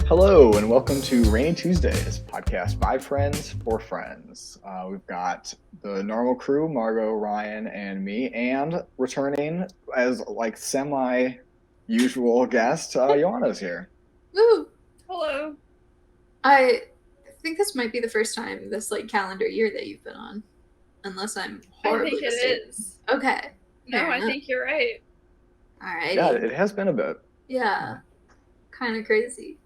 Hello, and welcome to Rainy Tuesdays, podcast by friends for friends. We've got the normal crew, Margot, Ryan, and me, and returning as like semi-usual guest, Yoana's here. Woo! Hello. I think this might be the first time this calendar year that you've been on, unless I'm horribly I think mistaken. it is. Okay. No, I think you're right. Alrighty. Yeah, it has been a bit. Yeah. Kind of crazy.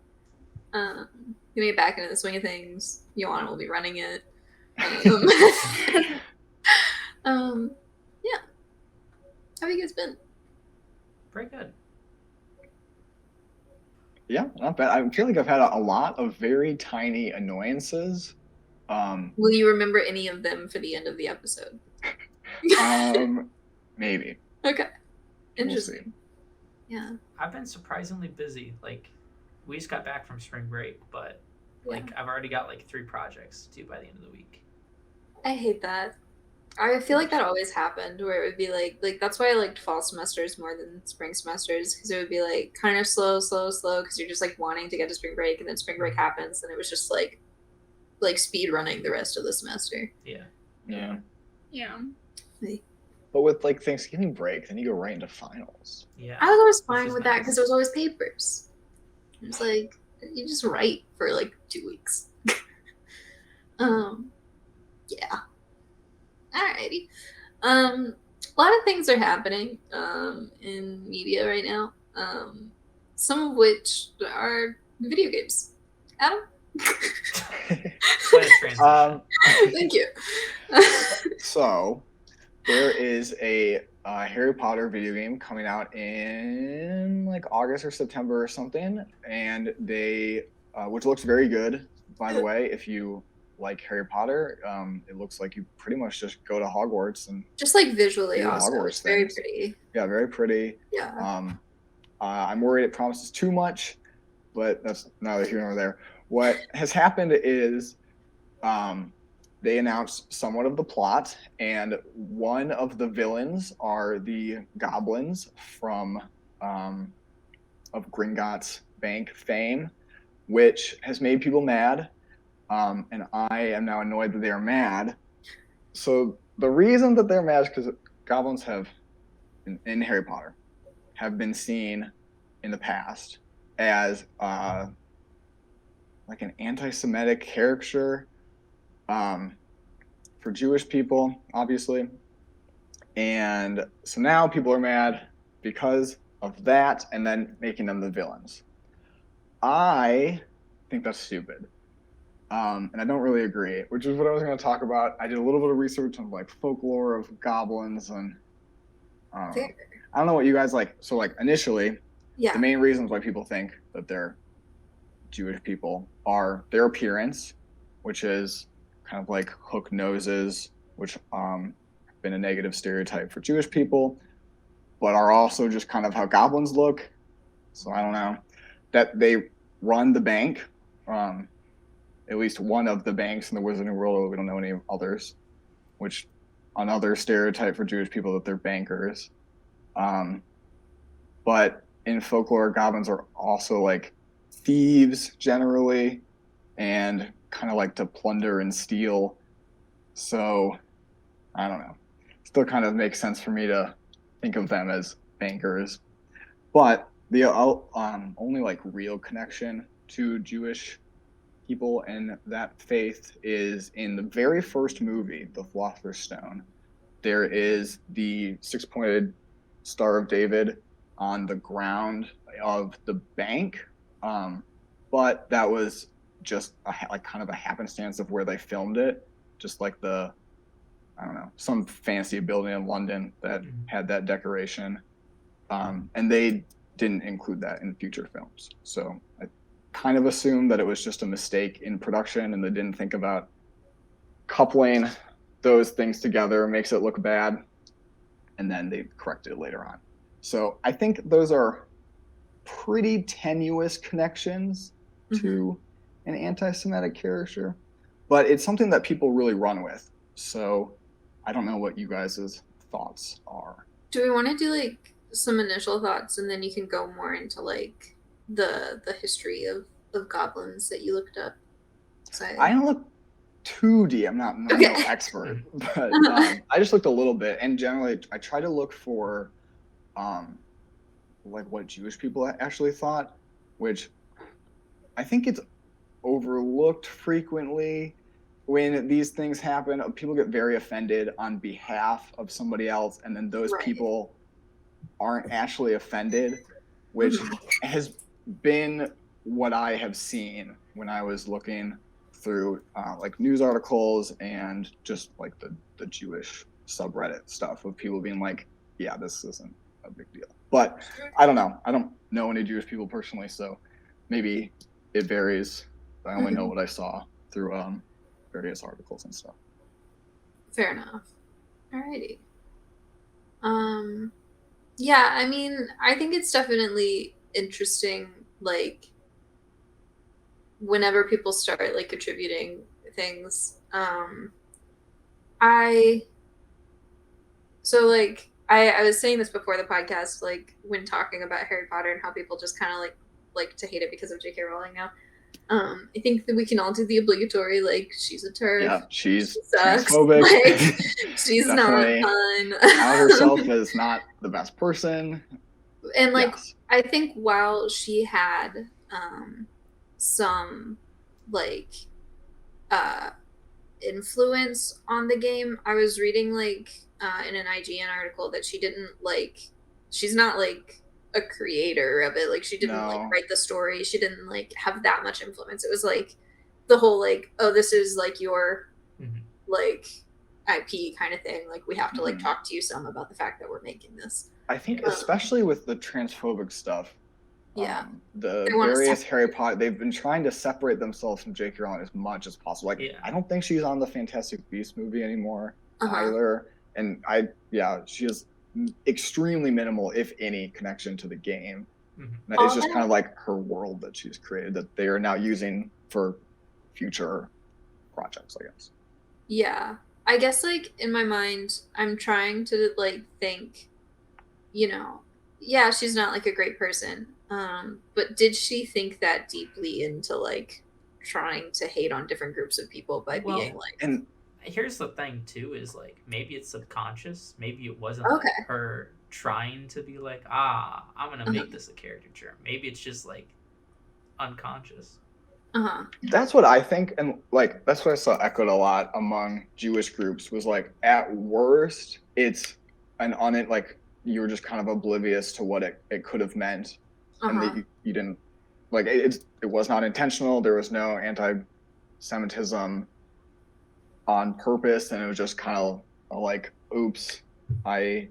Gonna get back into the swing of things. Yoana will be running it. Yeah. How have you guys been? Pretty good. Yeah, not bad. I feel like I've had a lot of very tiny annoyances. Will you remember any of them for the end of the episode? Maybe. Okay. We'll Interesting. see. Yeah. I've been surprisingly busy. Like, we just got back from spring break, but Yeah. I've already got 3 projects to do by the end of the week. I hate that. I feel like that always happened, where it would be like that's why I liked fall semesters more than spring semesters, because it would be kind of slow, because you're just wanting to get to spring break, and then spring break happens, and it was just like speed running the rest of the semester. Yeah. Yeah. Yeah. But with Thanksgiving break, then you go right into finals. Yeah. I was always Which fine is with that nice. because it was always papers. It was you just write for 2 weeks. Yeah. Alrighty. A lot of things are happening in media right now. Some of which are video games. Adam? Quite a transition. Thank you. So, there is a Harry Potter video game coming out in August or September or something, and they, which looks very good, by the way. If you like Harry Potter, it looks like you pretty much just go to Hogwarts and Just visually do awesome. Hogwarts It's very things. pretty. Yeah, very pretty. Yeah. I'm worried it promises too much, but that's neither here nor there. What has happened is they announced somewhat of the plot, and one of the villains are the goblins from of Gringotts Bank fame, which has made people mad, and I am now annoyed that they are mad. So the reason that they're mad is because goblins have, in Harry Potter, have been seen in the past as an anti-Semitic caricature for Jewish people, obviously. And so now people are mad because of that, and then making them the villains. I think that's stupid. And I don't really agree, which is what I was going to talk about. I did a little bit of research on folklore of goblins, and I don't know what you guys like. So initially, Yeah. the main reasons why people think that they're Jewish people are their appearance, which is kind of hook noses, which have been a negative stereotype for Jewish people, but are also just kind of how goblins look. So I don't know. That they run the bank, at least one of the banks in the Wizarding World. We don't know any others, which another stereotype for Jewish people that they're bankers. But in folklore, goblins are also thieves generally, and kind of like to plunder and steal. So I don't know. Still kind of makes sense for me to think of them as bankers. But the only real connection to Jewish people and that faith is in the very first movie, The Philosopher's Stone. There is the 6-pointed Star of David on the ground of the bank, but that was just kind of a happenstance of where they filmed it, just some fancy building in London that had that decoration, and they didn't include that in future films. So I kind of assumed that it was just a mistake in production, and they didn't think about coupling those things together makes it look bad, and then they corrected it later on. So I think those are pretty tenuous connections to an anti-Semitic caricature, but it's something that people really run with. So I don't know what you guys' thoughts are. Do we want to do some initial thoughts, and then you can go more into the history of of goblins that you looked up? So I don't look too deep. I'm not no Okay. expert, but I just looked a little bit, and generally I try to look for like what Jewish people actually thought, which I think it's overlooked frequently when these things happen. People get very offended on behalf of somebody else, and then those Right. people aren't actually offended, which Mhm. has been what I have seen when I was looking through like news articles and just like the Jewish subreddit stuff of people being like, yeah, this isn't a big deal. But I don't know. I don't know any Jewish people personally, so maybe it varies. I only know what I saw through various articles and stuff. Fair enough. Alrighty. Yeah, I mean, I think it's definitely interesting, like, whenever people start, like, attributing things. I was saying this before the podcast, like, when talking about Harry Potter and how people just kind of, like to hate it because of J.K. Rowling now. I think that we can all do the obligatory, like, she's a turf. Yeah, she's She sucks. transphobic. Like, she's not Definitely fun. out herself as not the best person. And like, Yes. I think while she had some like influence on the game, I was reading like in an IGN article that she didn't like. She's not like a creator of it. Like, she didn't like No. write the story. She didn't like have that much influence. It was like the whole like, oh, this is like your like IP kind of thing. Like, we have to like talk to you some about the fact that we're making this. I think especially with the transphobic stuff, Yeah. the They wanna various Harry Potter, they've been trying to separate themselves from J.K. Rowling as much as possible. Like, Yeah. I don't think she's on the Fantastic Beasts movie anymore Uh-huh. either. And she has extremely minimal, if any, connection to the game. It's just kind of like her world that she's created that they are now using for future projects, I guess. Yeah. I guess, like, in my mind, I'm trying to, like, think, you know, yeah, she's not, like, a great person. But did she think that deeply into, like, trying to hate on different groups of people by being, like... And here's the thing, too, is, like, maybe it's subconscious. Maybe it wasn't, Okay. like, her trying to be like, I'm going to make this a caricature. Maybe it's just, like, unconscious. That's what I think, and like that's what I saw echoed a lot among Jewish groups was like, at worst it's an like you were just kind of oblivious to what it could have meant, and that you didn't like it was not intentional. There was no anti-Semitism on purpose, and it was just kind of like, oops, I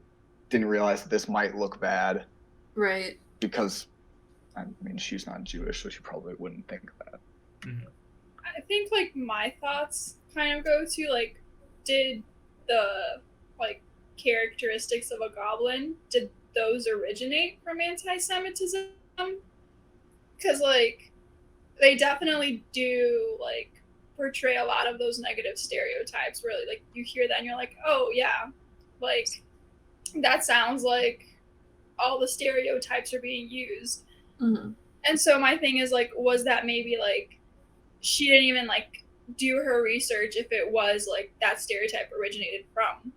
didn't realize that this might look bad, right? Because I mean, she's not Jewish, so she probably wouldn't think that. I think, like, my thoughts kind of go to, like, did the, like, characteristics of a goblin, did those originate from anti-Semitism? Because, like, they definitely do, like, portray a lot of those negative stereotypes where, like, you hear that and you're like, oh, yeah, like, that sounds like all the stereotypes are being used. And so my thing is, like, was that maybe, like, she didn't even, like, do her research if it was, like, that stereotype originated from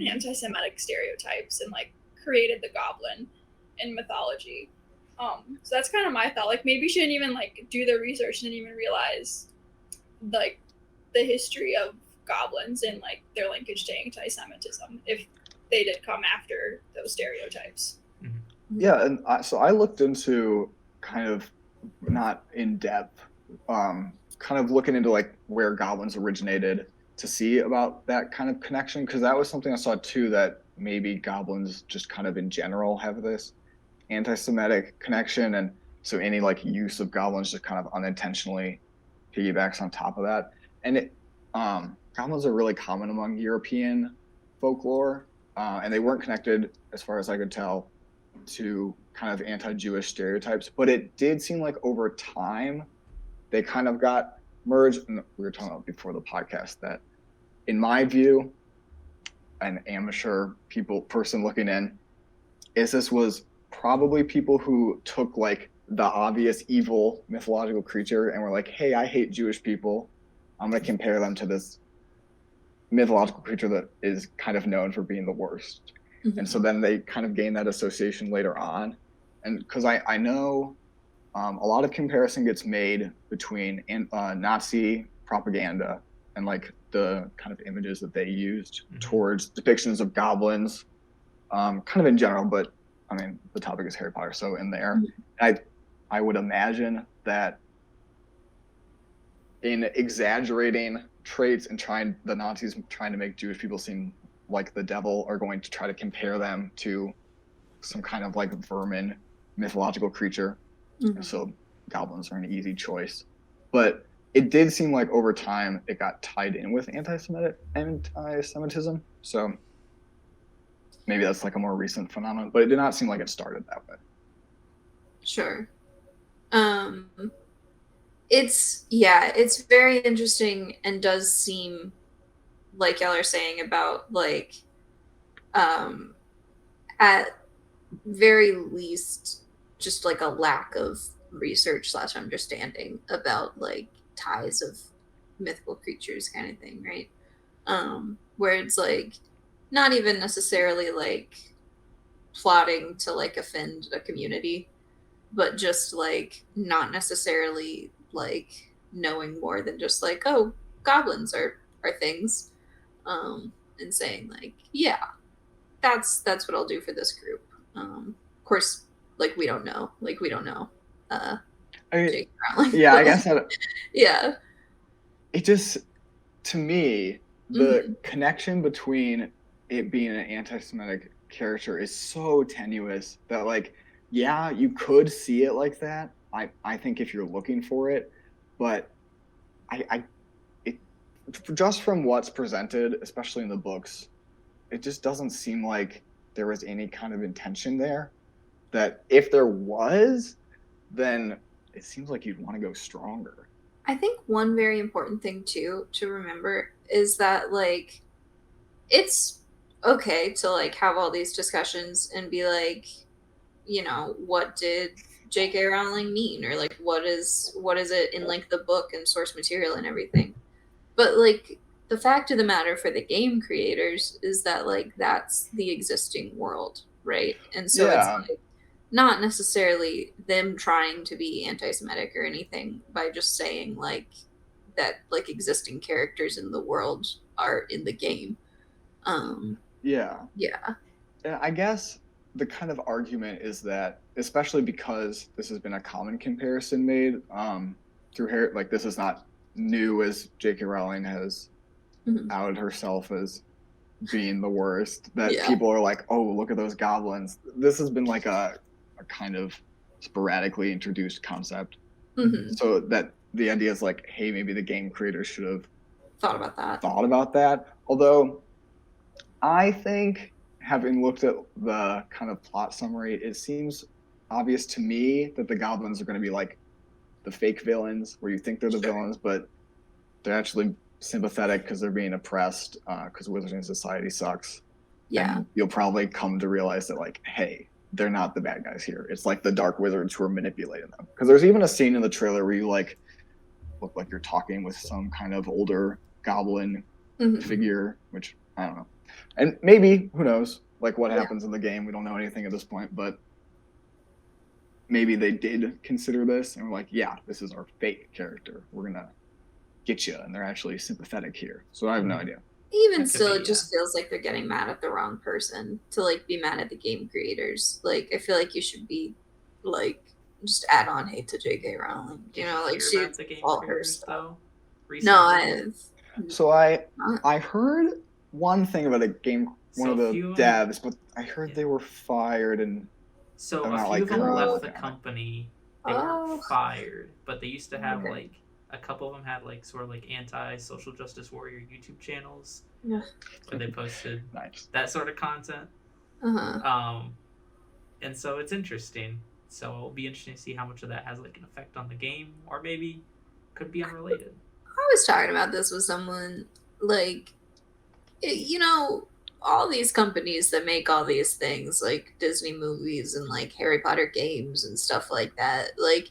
anti-Semitic stereotypes and, like, created the goblin in mythology. So that's kind of my thought. Like, maybe she didn't even, like, do the research and didn't even realize, like, the history of goblins and, like, their linkage to anti-Semitism if they did come after those stereotypes. Yeah, and so I looked into kind of, not in depth, kind of looking into like where goblins originated to see about that kind of connection, because that was something I saw too, that maybe goblins just kind of in general have this anti-Semitic connection, and so any like use of goblins just kind of unintentionally piggybacks on top of that. And goblins are really common among European folklore, and they weren't connected, as far as I could tell, to kind of anti-Jewish stereotypes, but it did seem like over time they kind of got merged. And we were talking about before the podcast that, in my view, an amateur person looking in, is this was probably people who took like the obvious evil mythological creature, and we're like, hey, I hate Jewish people. I'm going to compare them to this mythological creature that is kind of known for being the worst. Mhm. And so then they kind of gain that association later on. And because I know a lot of comparison gets made between Nazi propaganda and like the kind of images that they used towards depictions of goblins, kind of in general, but I mean, the topic is Harry Potter, so in there, I would imagine that in exaggerating traits and the Nazis trying to make Jewish people seem like the devil are going to try to compare them to some kind of like vermin mythological creature. Mhm. So goblins are an easy choice. But it did seem like over time it got tied in with anti-Semitism. So maybe that's like a more recent phenomenon, but it did not seem like it started that way. Sure. It's very interesting and does seem like y'all are saying about like at very least just like a lack of research / understanding about like ties of mythical creatures kind of thing, right? Where it's like not even necessarily like plotting to like offend a community, but just like not necessarily like knowing more than just like, oh, goblins are things, and saying like, yeah, that's what I'll do for this group. Of course, like we don't know, Jake Rowling. Yeah, I guess that, yeah. it just, to me, the connection between it being an anti-Semitic character is so tenuous that, like, yeah, you could see it like that. I think if you're looking for it, but it just from what's presented, especially in the books, it just doesn't seem like there was any kind of intention there. That if there was, then it seems like you'd want to go stronger. I think one very important thing too to remember is that like it's okay to like have all these discussions and be like, you know, what did J.K. Rowling mean, or like what is it in like the book and source material and everything. But like the fact of the matter for the game creators is that like that's the existing world, right? And so it's like not necessarily them trying to be anti-Semitic or anything by just saying like that like existing characters in the world are in the game. Yeah. Yeah. I guess the kind of argument is that, especially because this has been a common comparison made through Harry, like this is not new, as J.K. Rowling has outed herself as being the worst, that people are like, oh, look at those goblins. This has been like a kind of sporadically introduced concept. So that the idea is like, hey, maybe the game creators should have thought about that. Although I think, having looked at the kind of plot summary, it seems obvious to me that the goblins are going to be like the fake villains, where you think they're the villains, but they're actually sympathetic because they're being oppressed, because Wizarding Society sucks. Yeah. And you'll probably come to realize that, like, hey, they're not the bad guys here. It's like the dark wizards who are manipulating them. Because there's even a scene in the trailer where you like look like you're talking with some kind of older goblin figure, which I don't know. And maybe, who knows, like what happens in the game. We don't know anything at this point, but maybe they did consider this and were like, yeah, this is our fake character. We're going to get you. And they're actually sympathetic here. So I have no idea. Even still, it just feels like they're getting mad at the wrong person to like be mad at the game creators. Like, I feel like you should be like just add on hate to J.K. Rowling. You know, like she all her stuff. No, I heard one thing about a game, one of the devs, but I heard they were fired, and so a few of them left the company. They weren't fired, but they used to have like a couple of them had like sort of like anti-social justice warrior YouTube channels where they posted that sort of content. And so it's interesting. So it'll be interesting to see how much of that has like an effect on the game, or maybe could be unrelated. I was talking about this with someone, like, you know, all these companies that make all these things, like Disney movies and like Harry Potter games and stuff like that, like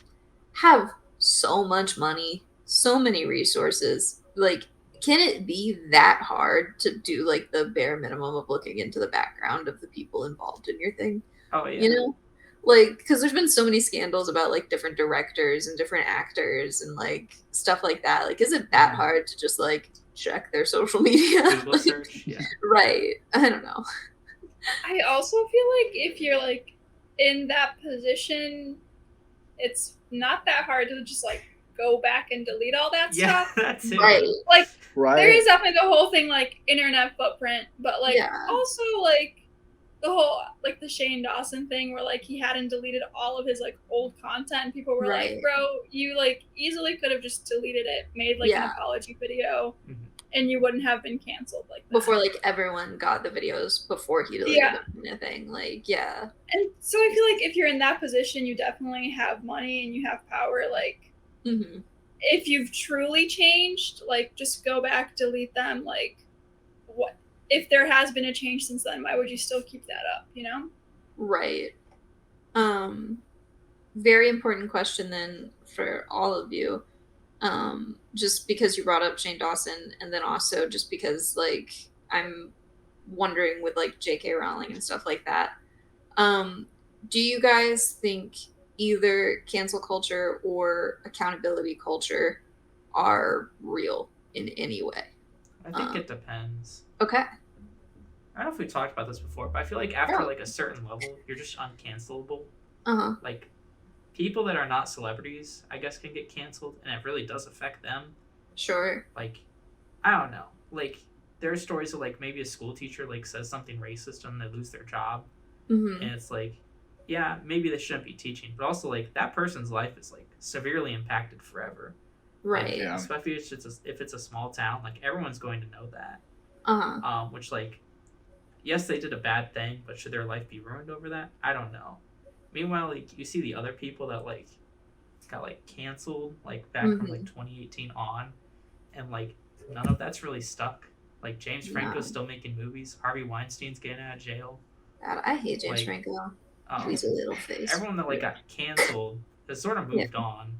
have so much money, so many resources. Like, can it be that hard to do like the bare minimum of looking into the background of the people involved in your thing? Oh yeah. You know? Like, because there's been so many scandals about like different directors and different actors and like stuff like that. Like, is it that hard to just like check their social media? Google search, yeah. Right. I don't know. I also feel like if you're like in that position, it's not that hard to just like go back and delete all that Yeah, stuff. that's it. Right. Like, Right. there is definitely the whole thing like internet footprint, but like also like the whole like the Shane Dawson thing where like he hadn't deleted all of his like old content and people were like, bro, you like easily could have just deleted it, made like an apology video, and you wouldn't have been canceled like that. Before like everyone got the videos before he deleted them and everything. Like, And so I feel like if you're in that position, you definitely have money and you have power. Like, if you've truly changed, like just go back, delete them. Like, what if there has been a change since then? Why would you still keep that up? You know? Right. Very important question then for all of you. Just because you brought up Shane Dawson, and then also just because like I'm wondering with like J.K. Rowling and stuff like that. Do you guys think either cancel culture or accountability culture are real in any way? I think it depends. Okay. I don't know if we talked about this before, but I feel like after like a certain level, you're just uncancelable. Like people that are not celebrities, I guess, can get canceled, and it really does affect them. Sure. Like, I don't know. Like, there are stories of like maybe a school teacher like says something racist and they lose their job, and it's like, yeah, maybe they shouldn't be teaching, but also like that person's life is like severely impacted forever. Right. Like, especially if it's a small town, like everyone's going to know that. Which like, yes, they did a bad thing, but should their life be ruined over that? I don't know. Meanwhile, like you see the other people that like got like canceled like back from like 2018 on, and like none of that's really stuck. Like James Franco's still making movies. Harvey Weinstein's getting out of jail. God, I hate James Franco. He's a little face. Everyone that like got canceled has sort of moved on.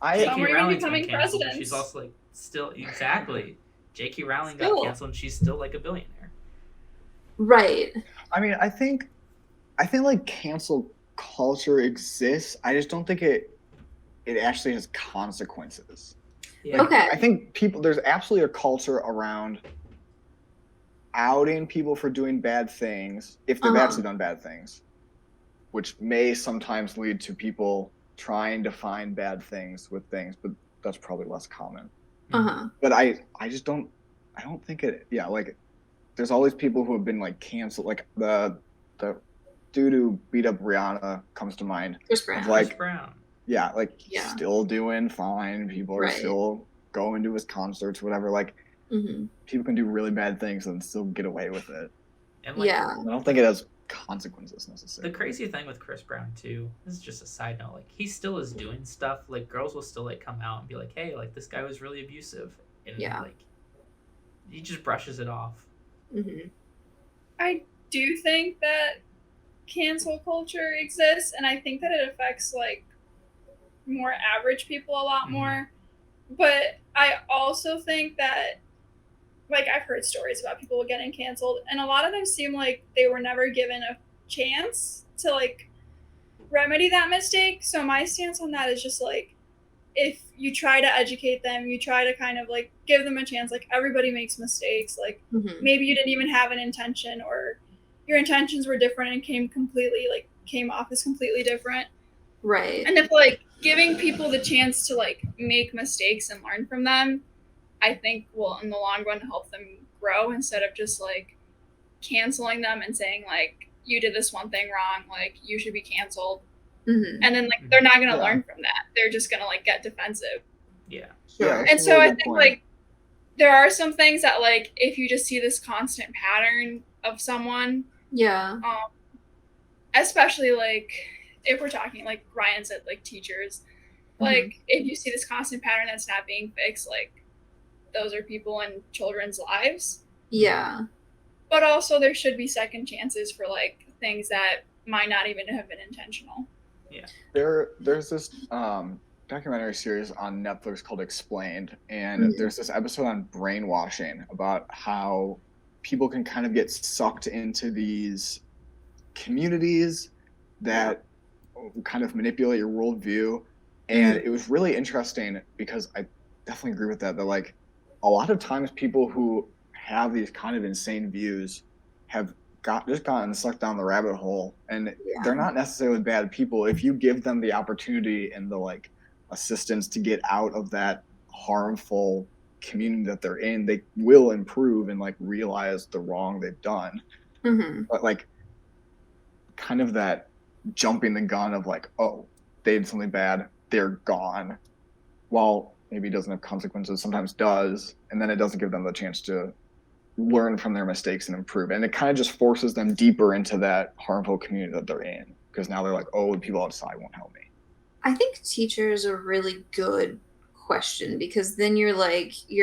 J.K. Rowling's been canceled, but she's also like still J.K. Rowling got canceled, and she's still like a billionaire. Right. I mean, I think like cancel culture exists. I just don't think it actually has consequences. Yeah. Like, I think there's absolutely a culture around outing people for doing bad things if they've actually done bad things, which may sometimes lead to people trying to find bad things with things, but that's probably less common. But I don't think it. Yeah, like there's always people who have been like canceled. Like the dude who beat up Rihanna comes to mind. Chris Brown. Like, Chris Brown. Yeah, like still doing fine. People are still going to his concerts, whatever. Like people can do really bad things and still get away with it. And like, I don't think it has consequences necessarily. The crazy thing with Chris Brown too, this is just a side note, like he still is doing stuff. Like girls will still like come out and be like, hey, like this guy was really abusive, and like he just brushes it off. I do think that cancel culture exists, and I think that it affects like more average people a lot more, but I also think that like I've heard stories about people getting canceled, and a lot of them seem like they were never given a chance to like remedy that mistake. So my stance on that is just like, if you try to educate them, you try to kind of like give them a chance. Like everybody makes mistakes. Like maybe you didn't even have an intention, or your intentions were different and came off as completely different. Right. And if like giving people the chance to like make mistakes and learn from them, I think will in the long run help them grow, instead of just like canceling them and saying like, you did this one thing wrong, like you should be canceled. And then like they're not going to learn from that. They're just going to like get defensive. And so I think like there are some things that like if you just see this constant pattern of someone, especially like if we're talking like Ryan said, like teachers, like if you see this constant pattern that's not being fixed, like those are people in children's lives. Yeah. But also there should be second chances for like things that might not even have been intentional. Yeah. There's this documentary series on Netflix called Explained, and there's this episode on brainwashing about how people can kind of get sucked into these communities that kind of manipulate your worldview. And it was really interesting because I definitely agree with that like a lot of times people who have these kind of insane views have just gotten sucked down the rabbit hole, and they're not necessarily bad people if you give them the opportunity and the like assistance to get out of that harmful community that they're in. They will improve and like realize the wrong they've done. But like kind of that jumping the gun of like, oh, they did something bad, they're gone, while maybe it doesn't have consequences, sometimes does, and then it doesn't give them the chance to learn from their mistakes and improve. And it kind of just forces them deeper into that harmful community that they're in, because now they're like, oh, the people outside won't help me. I think teachers are a really good question, because then you're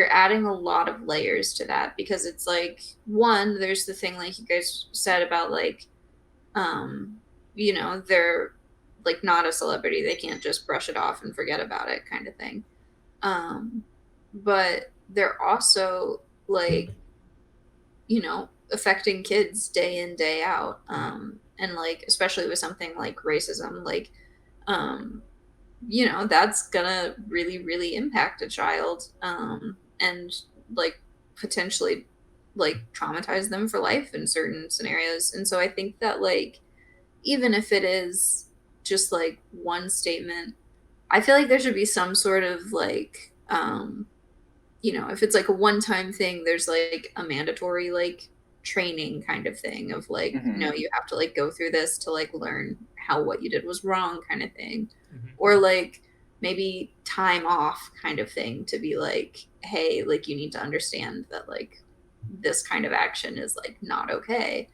adding a lot of layers to that, because it's like, one, there's the thing like you guys said about like they're like not a celebrity, they can't just brush it off and forget about it kind of thing. But they're also like affecting kids day in day out, and like especially with something like racism, like that's gonna really really impact a child, and like potentially like traumatize them for life in certain scenarios. And so I think that like even if it is just like one statement, I feel like there should be some sort of like if it's like a one-time thing, there's like a mandatory like training kind of thing of like you have to like go through this to like learn how what you did was wrong kind of thing. Or like maybe time off kind of thing to be like, hey, like you need to understand that like this kind of action is like not okay.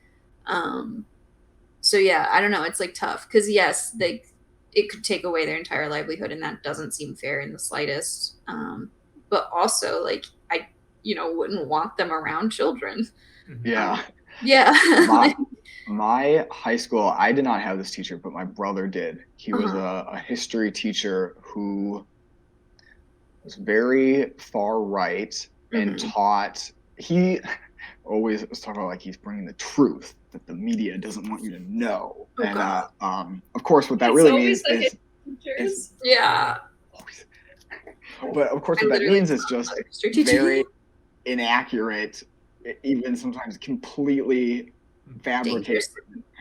So yeah, I don't know, it's like tough because yes, it could take away their entire livelihood, and that doesn't seem fair in the slightest. But also like I wouldn't want them around children. Yeah. Yeah. My high school, I did not have this teacher, but my brother did. He was a history teacher who was very far right and taught. He always was talking about like he's bringing the truth that the media doesn't want you to know. Of course, what that really means is yeah. But of course, what that means is just very inaccurate, even sometimes completely fabricated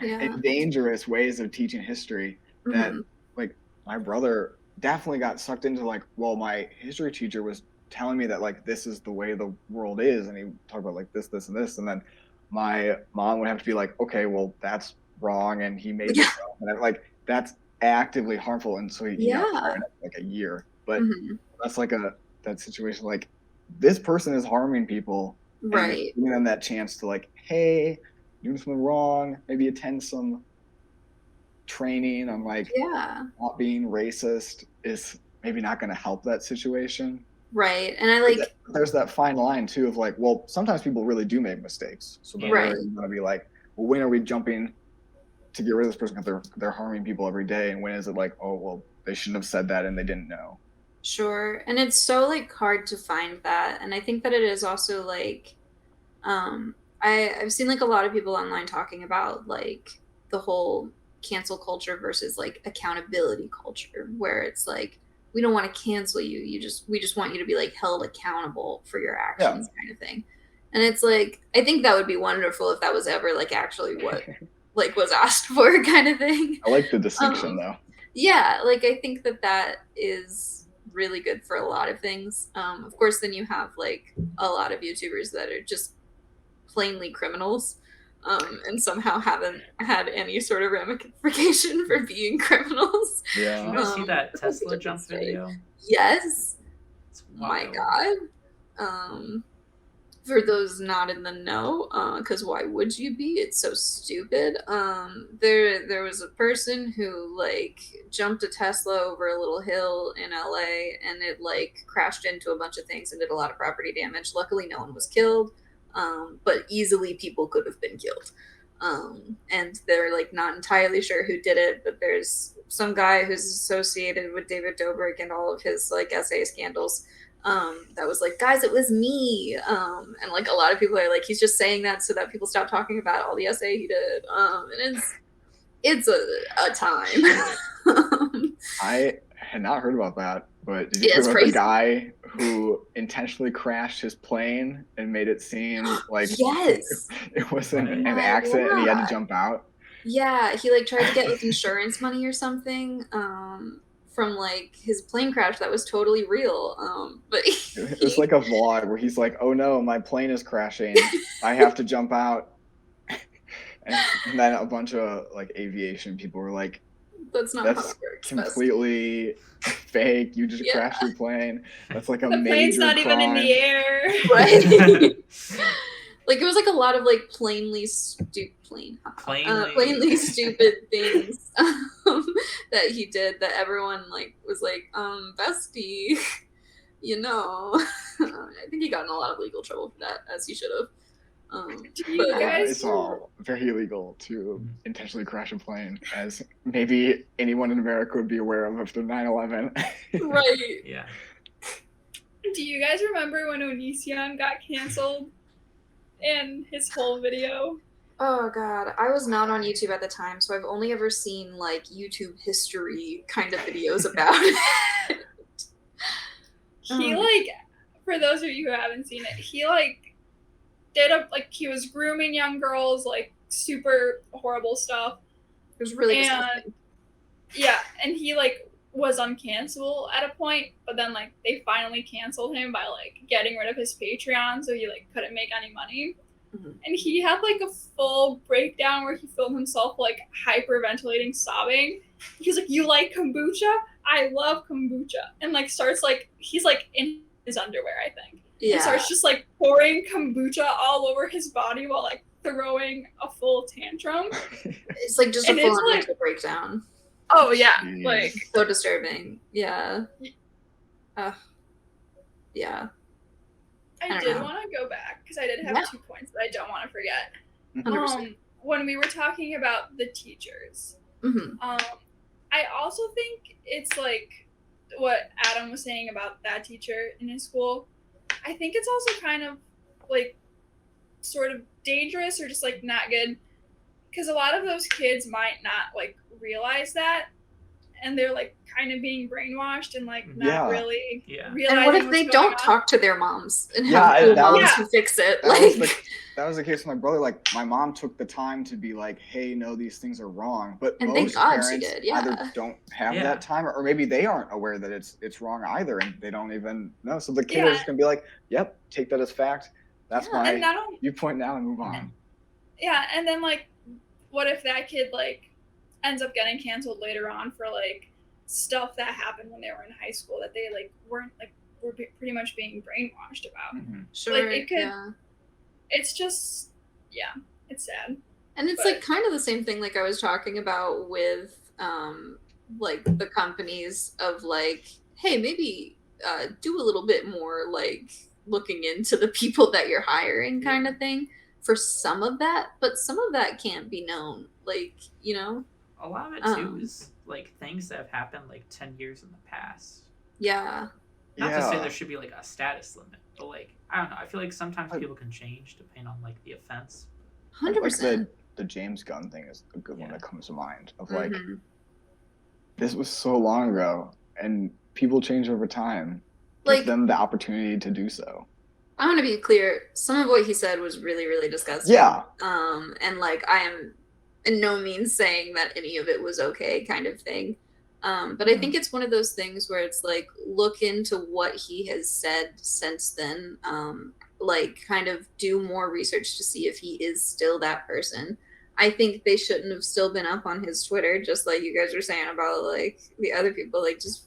and dangerous ways of teaching history that like my brother definitely got sucked into. Like, well, my history teacher was telling me that like this is the way the world is, and he talked about like this and this, and then my mom would have to be like, okay, well that's wrong, and he made this wrong, and I'm like that's actively harmful. And so he got fired after like a year. But that's like that situation, like this person is harming people, right, giving them that chance to like, hey, doing something wrong, maybe attend some training on like not being racist is maybe not going to help that situation. Right. And I like there's that fine line too of like, well, sometimes people really do make mistakes, so then we're going to be like, well, when are we jumping to get rid of this person because they're harming people every day, and when is it like, oh well, they shouldn't have said that and they didn't know. Sure. And it's so like hard to find that. And I think that it is also like I've seen like a lot of people online talking about like the whole cancel culture versus like accountability culture, where it's like we don't want to cancel you, we just want you to be like held accountable for your actions kind of thing. And it's like I think that would be wonderful if that was ever like actually what like was asked for kind of thing. I like the distinction though. Yeah, like I think that is really good for a lot of things. Of course, then you have like a lot of YouTubers that are just plainly criminals, and somehow haven't had any sort of ramification for being criminals. Yeah. Did you guys see that Tesla jump video? Yes. My God. For those not in the know, because why would you be? It's so stupid. There was a person who like jumped a Tesla over a little hill in LA, and it like crashed into a bunch of things and did a lot of property damage. Luckily, no one was killed. but easily people could have been killed. And they're like not entirely sure who did it, but there's some guy who's associated with David Dobrik and all of his like essay scandals that was like, guys, it was me. And like a lot of people are like, he's just saying that so that people stop talking about all the essay he did. And it's a time. I had not heard about that, but did you Yeah, hear it's about crazy. the guy who intentionally crashed his plane and made it seem like Yes. it wasn't an Yeah. accident and he had to jump out? Yeah, he like tried to get like insurance money or something from like his plane crash that was totally real. But It was like a vlog where he's like, "Oh no, my plane is crashing. I have to jump out." And then a bunch of like aviation people were like, that's not how "That's it works. completely fake. You just crashed your plane. That's like a The major plane's not crime." even in the air. Right. Like it was like a lot of like plainly stupid things that he did that everyone like was like, bestie, you know. I think he got in a lot of legal trouble for that, as he should have. Do you guys It's all very illegal to intentionally crash a plane, as maybe anyone in America would be aware of after 9/11. Right. Yeah. Do you guys remember when Onision got canceled and his whole video? Oh god, I was not on YouTube at the time, so I've only ever seen like YouTube history kind of videos about it. He like, for those of you who haven't seen it, he like did he was grooming young girls, like super horrible stuff. It was really disgusting. Yeah, and he like was uncancelable at a point, but then like they finally canceled him by like getting rid of his Patreon, so he like couldn't make any money. Mm-hmm. And he had like a full breakdown where he filmed himself like hyperventilating, sobbing. He was like, "You like kombucha? I love kombucha," and like starts like he's like in his underwear, I think. Yeah. And starts just like pouring kombucha all over his body while like throwing a full tantrum. It's like just a full on mental breakdown. Oh yeah, Jeez. like so disturbing. Yeah. Yeah. I did want to go back because I did have 2 points that I don't want to forget. 100%. When we were talking about the teachers, I also think it's like what Adam was saying about that teacher in his school. I think it's also kind of like sort of dangerous or just like not good because a lot of those kids might not like realize that, and they're like kind of being brainwashed and like not really realizing. And what if they don't talk to their moms and have moms who fix it? That was the case with my brother. Like my mom took the time to be like, "Hey, no, these things are wrong." But and most thank God parents she did. either don't have that time, or maybe they aren't aware that it's wrong either, and they don't even know. So the kid is gonna be like, "Yep, take that as fact. That's my viewpoint now, and move on." Yeah, and then like, what if that kid like ends up getting canceled later on for like stuff that happened when they were in high school that they like were pretty much being brainwashed about? Mm-hmm. Sure. Like it could. It's just, it's sad. And it's like kind of the same thing like I was talking about with like the companies of like, hey, maybe do a little bit more like looking into the people that you're hiring kind of thing for some of that, but some of that can't be known. Like, you know? A lot of it too is like things that have happened like 10 years in the past. Yeah. Not to say there should be like a status limit, but like I don't know. I feel like sometimes people can change depending on like the offense. 100%. Like the James Gunn thing is a good one that comes to mind. Of like, this was so long ago, and people change over time. Give them the opportunity to do so. I want to be clear. Some of what he said was really, really disgusting. Yeah. And like I am in no means saying that any of it was okay, kind of thing. But I think it's one of those things where it's like, look into what he has said since then. Like kind of do more research to see if he is still that person. I think they shouldn't have still been up on his Twitter, just like you guys were saying about like the other people, like just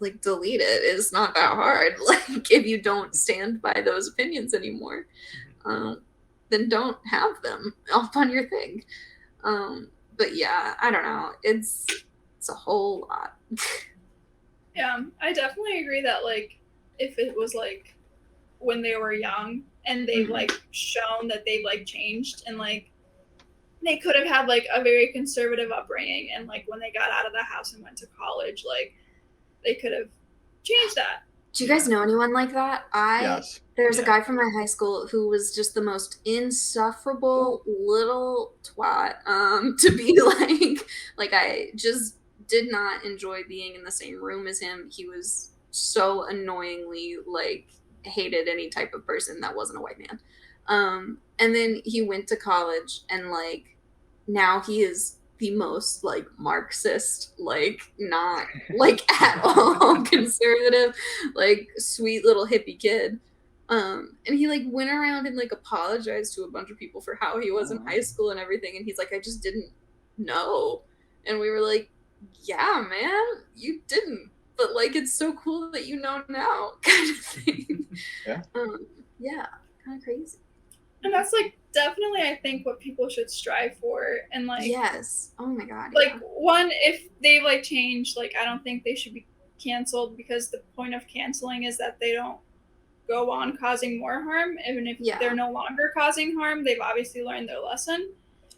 like delete it. It's not that hard. Like if you don't stand by those opinions anymore, then don't have them up on your thing. But yeah, I don't know. It's a whole lot. Yeah, I definitely agree that like if it was like when they were young and they've like shown that they've like changed, and like they could have had like a very conservative upbringing, and like when they got out of the house and went to college, like they could have changed that. Do you guys know anyone like that? Yes. There's a guy from my high school who was just the most insufferable little twat to be like I just did not enjoy being in the same room as him. He was so annoyingly like hated any type of person that wasn't a white man. And then he went to college, and like now he is the most like Marxist, like not like at all conservative, like sweet little hippie kid. And he like went around and like apologized to a bunch of people for how he was in high school and everything, and he's like, I just didn't know. And we were like, yeah, man, you didn't, but like it's so cool that you know now, kind of thing. Yeah. Yeah, kind of crazy. And that's like definitely, I think, what people should strive for. And like, yes, oh my god, like one, if they like change, like I don't think they should be canceled, because the point of canceling is that they don't go on causing more harm. Even if they're no longer causing harm, they've obviously learned their lesson.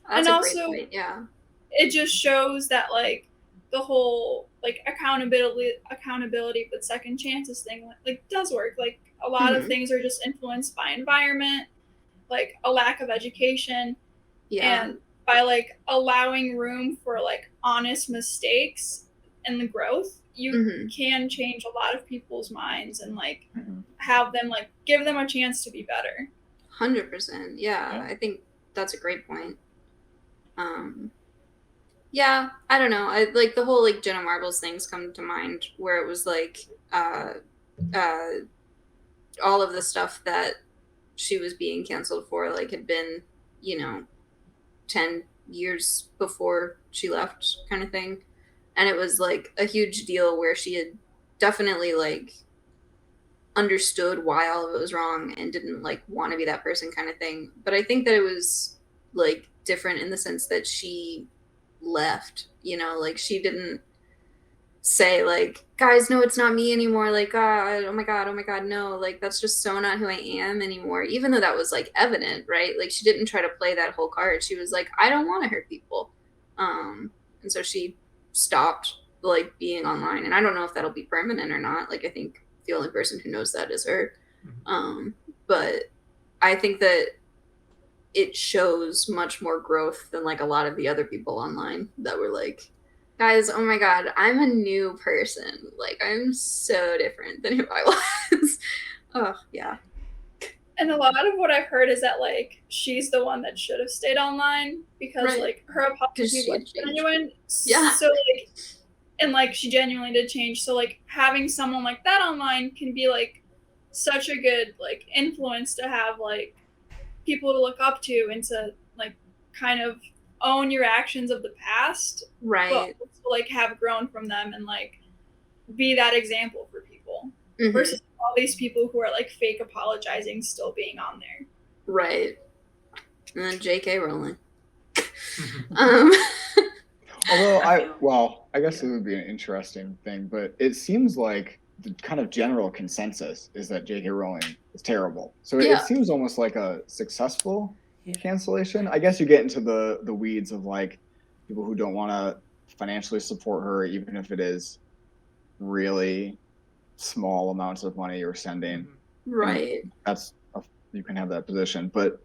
That's and a also, great point. Yeah, it just shows that like the whole like accountability with second chances thing like does work. Like a lot of things are just influenced by environment, like a lack of education, and by like allowing room for like honest mistakes and the growth, you can change a lot of people's minds and like have them like give them a chance to be better. 100%. Yeah, I think that's a great point. Yeah, I don't know. I like the whole like Jenna Marbles things come to mind, where it was like all of the stuff that she was being canceled for like had been, 10 years before she left, kind of thing. And it was like a huge deal where she had definitely like understood why all of it was wrong and didn't like want to be that person, kind of thing. But I think that it was like different in the sense that she left, like she didn't say like, guys, no, it's not me anymore, like oh my god, no, like that's just so not who I am anymore, even though that was like evident, right? Like she didn't try to play that whole card. She was like, I don't want to hurt people, and so she stopped like being online. And I don't know if that'll be permanent or not. Like I think the only person who knows that is her. But I think that it shows much more growth than like a lot of the other people online that were like, guys, oh my god, I'm a new person. Like I'm so different than who I was. Oh yeah. And a lot of what I've heard is that like she's the one that should have stayed online, because like her apology was genuine. Yeah. So like, and like she genuinely did change. So like having someone like that online can be like such a good like influence to have, like people to look up to and to like kind of own your actions of the past, right? But also, like have grown from them and like be that example for people, versus all these people who are like fake apologizing still being on there, right? And then J.K. Rowling. Although I guess it would be an interesting thing, but it seems like the kind of general consensus is that J.K. Rowling is terrible. So it seems almost like a successful cancellation. I guess you get into the weeds of like people who don't want to financially support her, even if it is really small amounts of money you're sending. Right. And you can have that position, but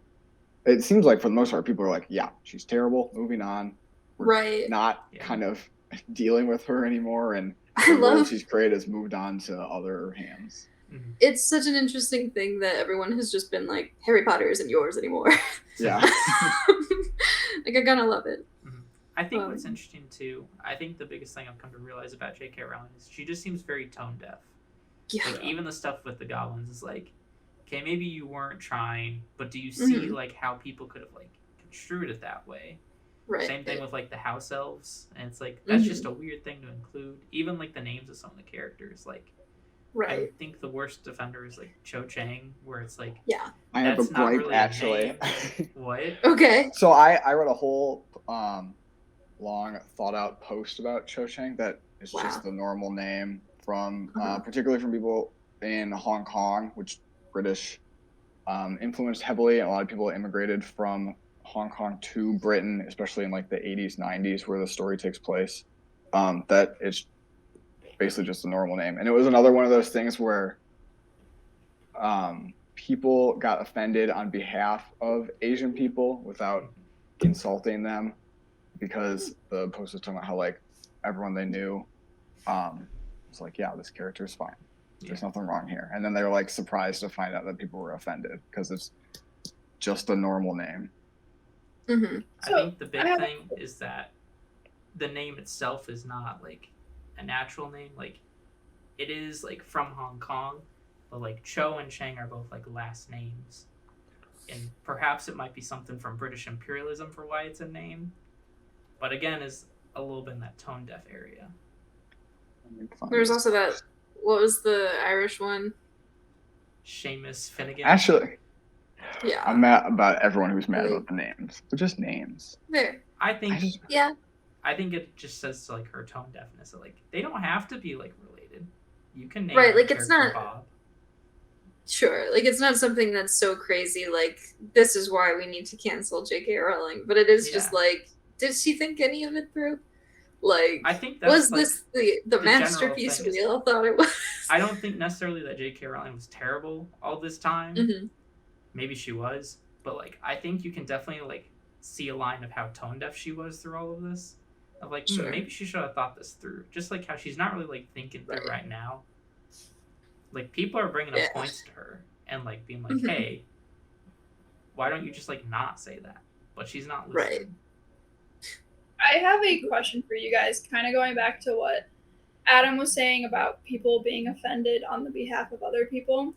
it seems like for the most part, people are like, yeah, she's terrible. Moving on. We're not kind of dealing with her anymore, and the world she's created has moved on to other hands. It's such an interesting thing that everyone has just been like, Harry Potter isn't yours anymore. Yeah. Like I kind of love it. I think what's interesting too, I think the biggest thing I've come to realize about J.K. Rowling is she just seems very tone deaf. Yeah. Like even the stuff with the goblins is like, okay, maybe you weren't trying, but do you see like how people could have like construed it that way? Right. Same thing with like the house elves, and it's like that's just a weird thing to include. Even like the names of some of the characters, like I think the worst defender is like Cho Chang, where it's like I have a gripe really actually. What? Okay. So I read a whole long thought out post about Cho Chang that is just the normal name from particularly from people in Hong Kong, which British influenced heavily. A lot of people immigrated from Hong Kong to Britain, especially in like the 80s, 90s, where the story takes place. That it's basically just a normal name. And it was another one of those things where people got offended on behalf of Asian people without insulting them, because the post was talking about how like everyone they knew was like, yeah, this character is fine. There's nothing wrong here. And then they were like surprised to find out that people were offended because it's just a normal name. Mm-hmm. I think the big thing is that the name itself is not like a natural name. Like, it is like from Hong Kong, but like Cho and Chang are both like last names, and perhaps it might be something from British imperialism for why it's a name, but again is a little bit in that tone deaf area. There's also that, what was the Irish one? Seamus Finnegan. Actually, yeah, I'm mad about everyone who's mad about the names. They're just names. There. I think I think it just says to like her tone deafness that like they don't have to be like related. You can name Right, your like, it's character not- Bob. Sure, like, it's not something that's so crazy, like, this is why we need to cancel J.K. Rowling, but it is just like, did she think any of it through? Like, I think that's was like, this the masterpiece general thing we all thought it was? I don't think necessarily that J.K. Rowling was terrible all this time. Mm-hmm. Maybe she was, but like I think you can definitely like see a line of how tone deaf she was through all of this. Of like, Sure. maybe she should have thought this through. Just like how she's not really like thinking through right now. Like, people are bringing up points to her and like being like, hey, why don't you just like not say that? But she's not listening. Right. I have a question for you guys, kind of going back to what Adam was saying about people being offended on the behalf of other people.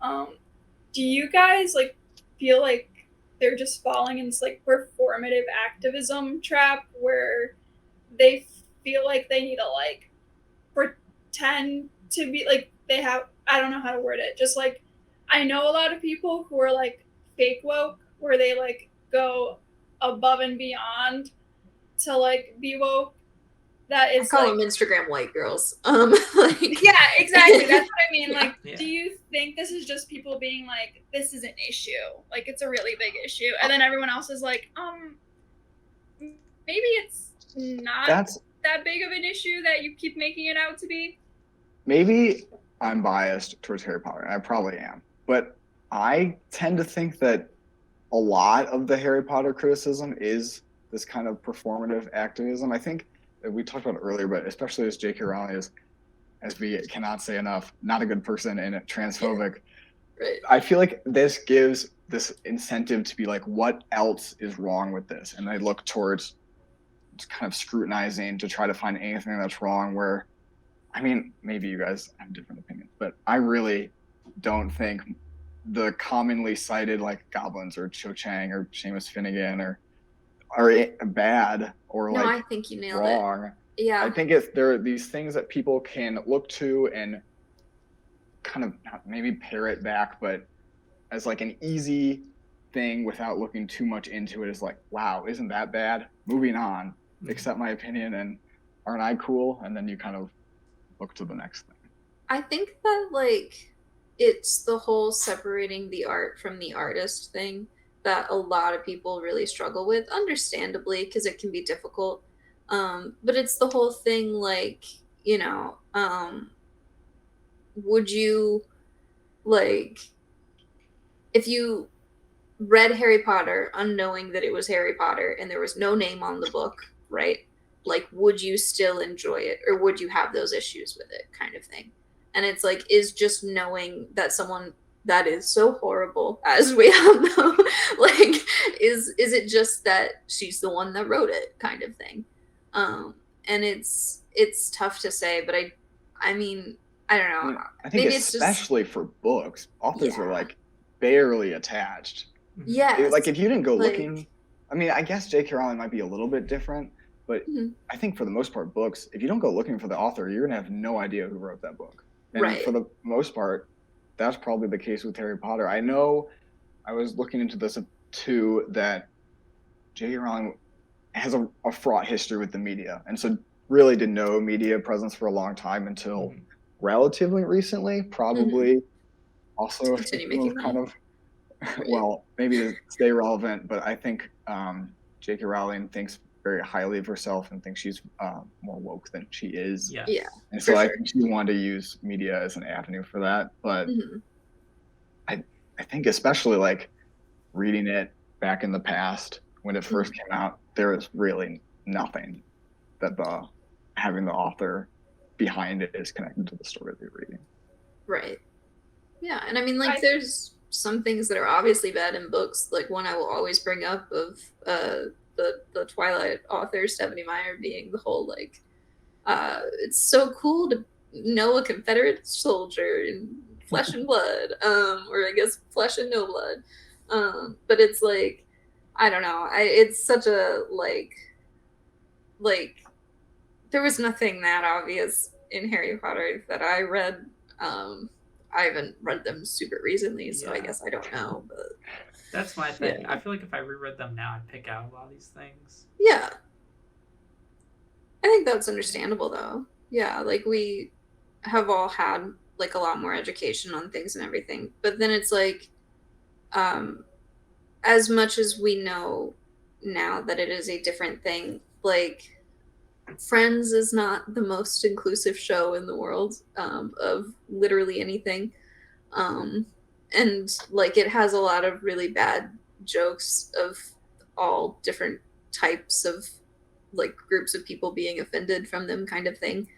Do you guys like feel like they're just falling in this like performative activism trap where they feel like they need to like pretend to be like they have, I don't know how to word it, just like I know a lot of people who are like fake woke, where they like go above and beyond to like be woke. That is, I call like, them Instagram white girls. like, yeah, exactly. That's what I mean. Like, do you think this is just people being like, this is an issue, like it's a really big issue, and then everyone else is like, maybe it's not that big of an issue that you keep making it out to be? Maybe I'm biased towards Harry Potter, and I probably am, but I tend to think that a lot of the Harry Potter criticism is this kind of performative activism. I think that we talked about earlier, but especially as J.K. Rowling is, as we cannot say enough, not a good person and transphobic. Right. I feel like this gives this incentive to be like, what else is wrong with this? And they look towards kind of scrutinizing to try to find anything that's wrong, where, I mean, maybe you guys have different opinions, but I really don't think the commonly cited like goblins or Cho Chang or Seamus Finnegan are bad or like I think you nailed wrong. It. Yeah. I think there are these things that people can look to and kind of maybe parrot back, but as like an easy thing without looking too much into it, is like, wow, isn't that bad? Moving on, accept my opinion, and aren't I cool? And then you kind of look to the next thing. I think that like it's the whole separating the art from the artist thing that a lot of people really struggle with, understandably, because it can be difficult. But it's the whole thing, like, you know, would you, like, if you read Harry Potter unknowing that it was Harry Potter and there was no name on the book, right? Like, would you still enjoy it, or would you have those issues with it, kind of thing? And it's like, is just knowing that someone that is so horrible, as we all know, like, is it just that she's the one that wrote it, kind of thing? And it's tough to say, but I mean, I don't know. I think especially for books, authors are like barely attached. Yeah. Like, if you didn't go looking, I mean, I guess J.K. Rowling might be a little bit different, but I think for the most part, books, if you don't go looking for the author, you're gonna have no idea who wrote that book. And for the most part, that's probably the case with Harry Potter. I know, I was looking into this too, that J.K. Rowling has a fraught history with the media, and so really did no media presence for a long time until relatively recently. Probably also kind of well, maybe to stay relevant, but I think J.K. Rowling thinks very highly of herself and thinks she's more woke than she is. Yes. Yeah. And so for I sure. think she wanted to use media as an avenue for that. But Mhm. I think especially like reading it back in the past when it first came out, there was really nothing that having the author behind it is connected to the story that you're reading. Right. Yeah, and I mean, like, there's some things that are obviously bad in books. Like, one I will always bring up of the Twilight author Stephanie Meyer being the whole like, it's so cool to know a Confederate soldier in flesh and blood, or I guess flesh and no blood. But it's like, I don't know. It's such a like there was nothing that obvious in Harry Potter that I read. I haven't read them super recently, so I guess I don't know. But that's my thing. I feel like if I reread them now, I'd pick out a lot of these things. Yeah, I think that's understandable, though. Yeah, like we have all had like a lot more education on things and everything, but then it's like, as much as we know now that it is a different thing, like Friends is not the most inclusive show in the world, of literally anything. And like it has a lot of really bad jokes of all different types of like groups of people being offended from them, kind of thing.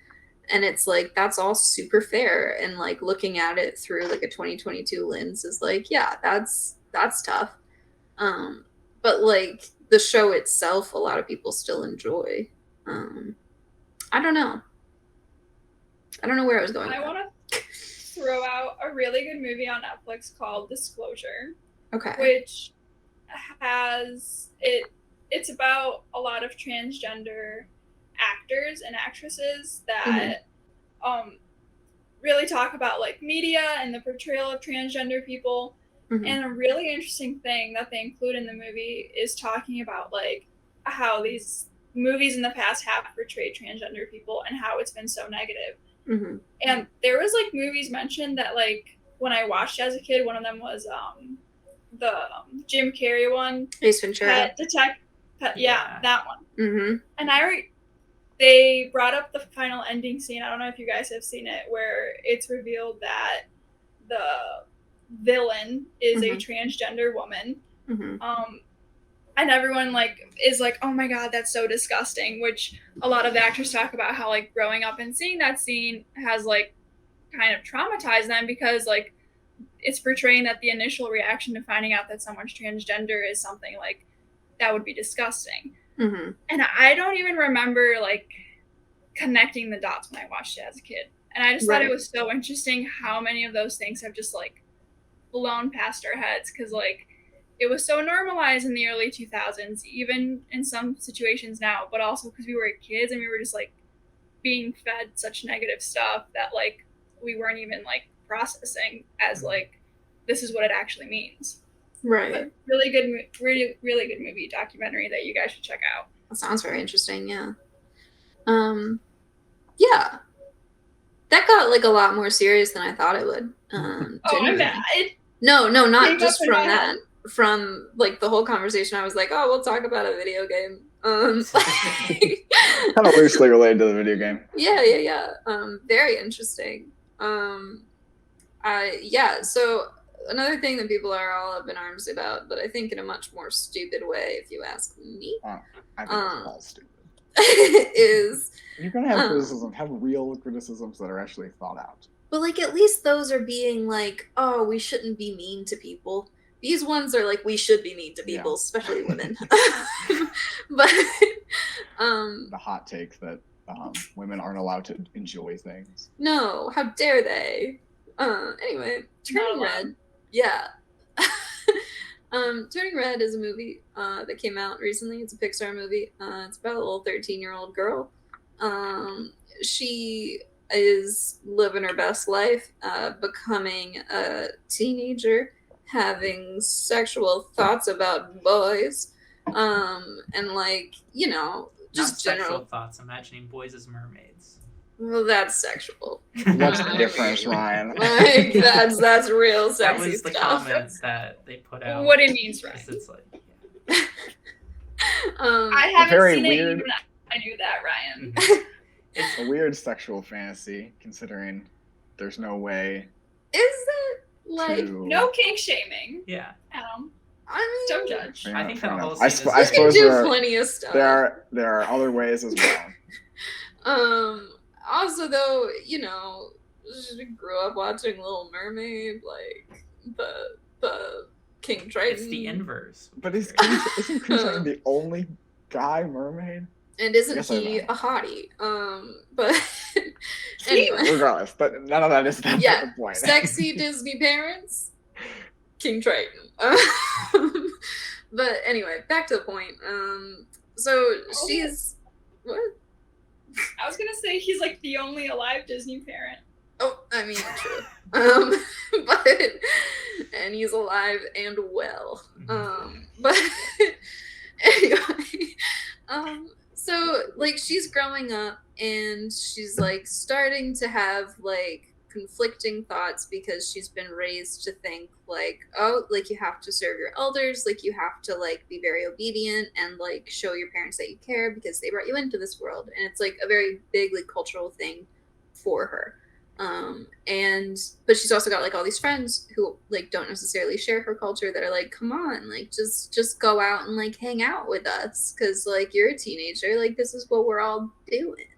And it's like that's all super fair, and like looking at it through like a 2022 lens is like, yeah, that's tough. But like the show itself, a lot of people still enjoy. I don't know. I don't know where I was going. I want to throw out a really good movie on Netflix called Disclosure. Okay. Which has it. It's about a lot of transgender actors and actresses that really talk about like media and the portrayal of transgender people. And a really interesting thing that they include in the movie is talking about like how these movies in the past have portrayed transgender people and how it's been so negative. And there was like movies mentioned that like when I watched as a kid, one of them was the Jim Carrey one, Ace Ventura. Yeah, that one. And they brought up the final ending scene. I don't know if you guys have seen it, where it's revealed that the villain is a transgender woman. And everyone like is like, oh my god, that's so disgusting, which a lot of the actors talk about how like growing up and seeing that scene has like kind of traumatized them, because like it's portraying that the initial reaction to finding out that someone's transgender is something like that would be disgusting. And I don't even remember like connecting the dots when I watched it as a kid, and I just thought it was so interesting how many of those things have just like blown past our heads, because like it was so normalized in the early 2000s, even in some situations now, but also because we were kids and we were just like being fed such negative stuff that like we weren't even like processing as like this is what it actually means. But really good movie documentary that you guys should check out. That sounds very interesting. Yeah. Yeah, that got like a lot more serious than I thought it would. No, not just from that. From like the whole conversation, I was like, oh, we'll talk about a video game. Kind of loosely related to the video game. Yeah. Very interesting. So another thing that people are all up in arms about, but I think in a much more stupid way, if you ask me. I think it's all stupid. Is you're gonna have criticism, have real criticisms that are actually thought out. But like at least those are being like, oh, we shouldn't be mean to people. These ones are like, we should be mean to people, especially women. But the hot take that women aren't allowed to enjoy things. No, how dare they? Anyway, Turning Red. Yeah. Turning Red is a movie that came out recently. It's a Pixar movie. It's about a little 13-year-old girl. She is living her best life, becoming a teenager, having sexual thoughts about boys, and like, you know, just not general sexual thoughts. Imagining boys as mermaids. Well, that's sexual. What's the difference, Ryan? Like that's real sexy That was the stuff. comment that they put out. What it means, right? It's like, I haven't very seen weird. it. Even I knew that, Ryan. It's a weird sexual fantasy, considering there's no way. Is it like no kink shaming? Yeah. I mean, Don't judge. Yeah, I think fair that whole enough. scene I is you can suppose do plenty of stuff. there are other ways as well. Also, though, you know, she grew up watching Little Mermaid, like the King Triton. It's the inverse. But isn't King Triton the only guy mermaid? And isn't Yes, I he know. a hottie? But anyway, Regardless, but none of that is the point. Sexy Disney parents, King Triton. But anyway, back to the point. So she's what? I was gonna say he's like the only alive Disney parent. Oh, I mean, true. But and he's alive and well. But anyway, so like she's growing up and she's like starting to have like conflicting thoughts because she's been raised to think like, oh, like you have to serve your elders, like you have to like be very obedient and like show your parents that you care because they brought you into this world. And it's like a very big like cultural thing for her. But she's also got like all these friends who like don't necessarily share her culture that are like, come on, like just go out and like hang out with us because like you're a teenager, like this is what we're all doing.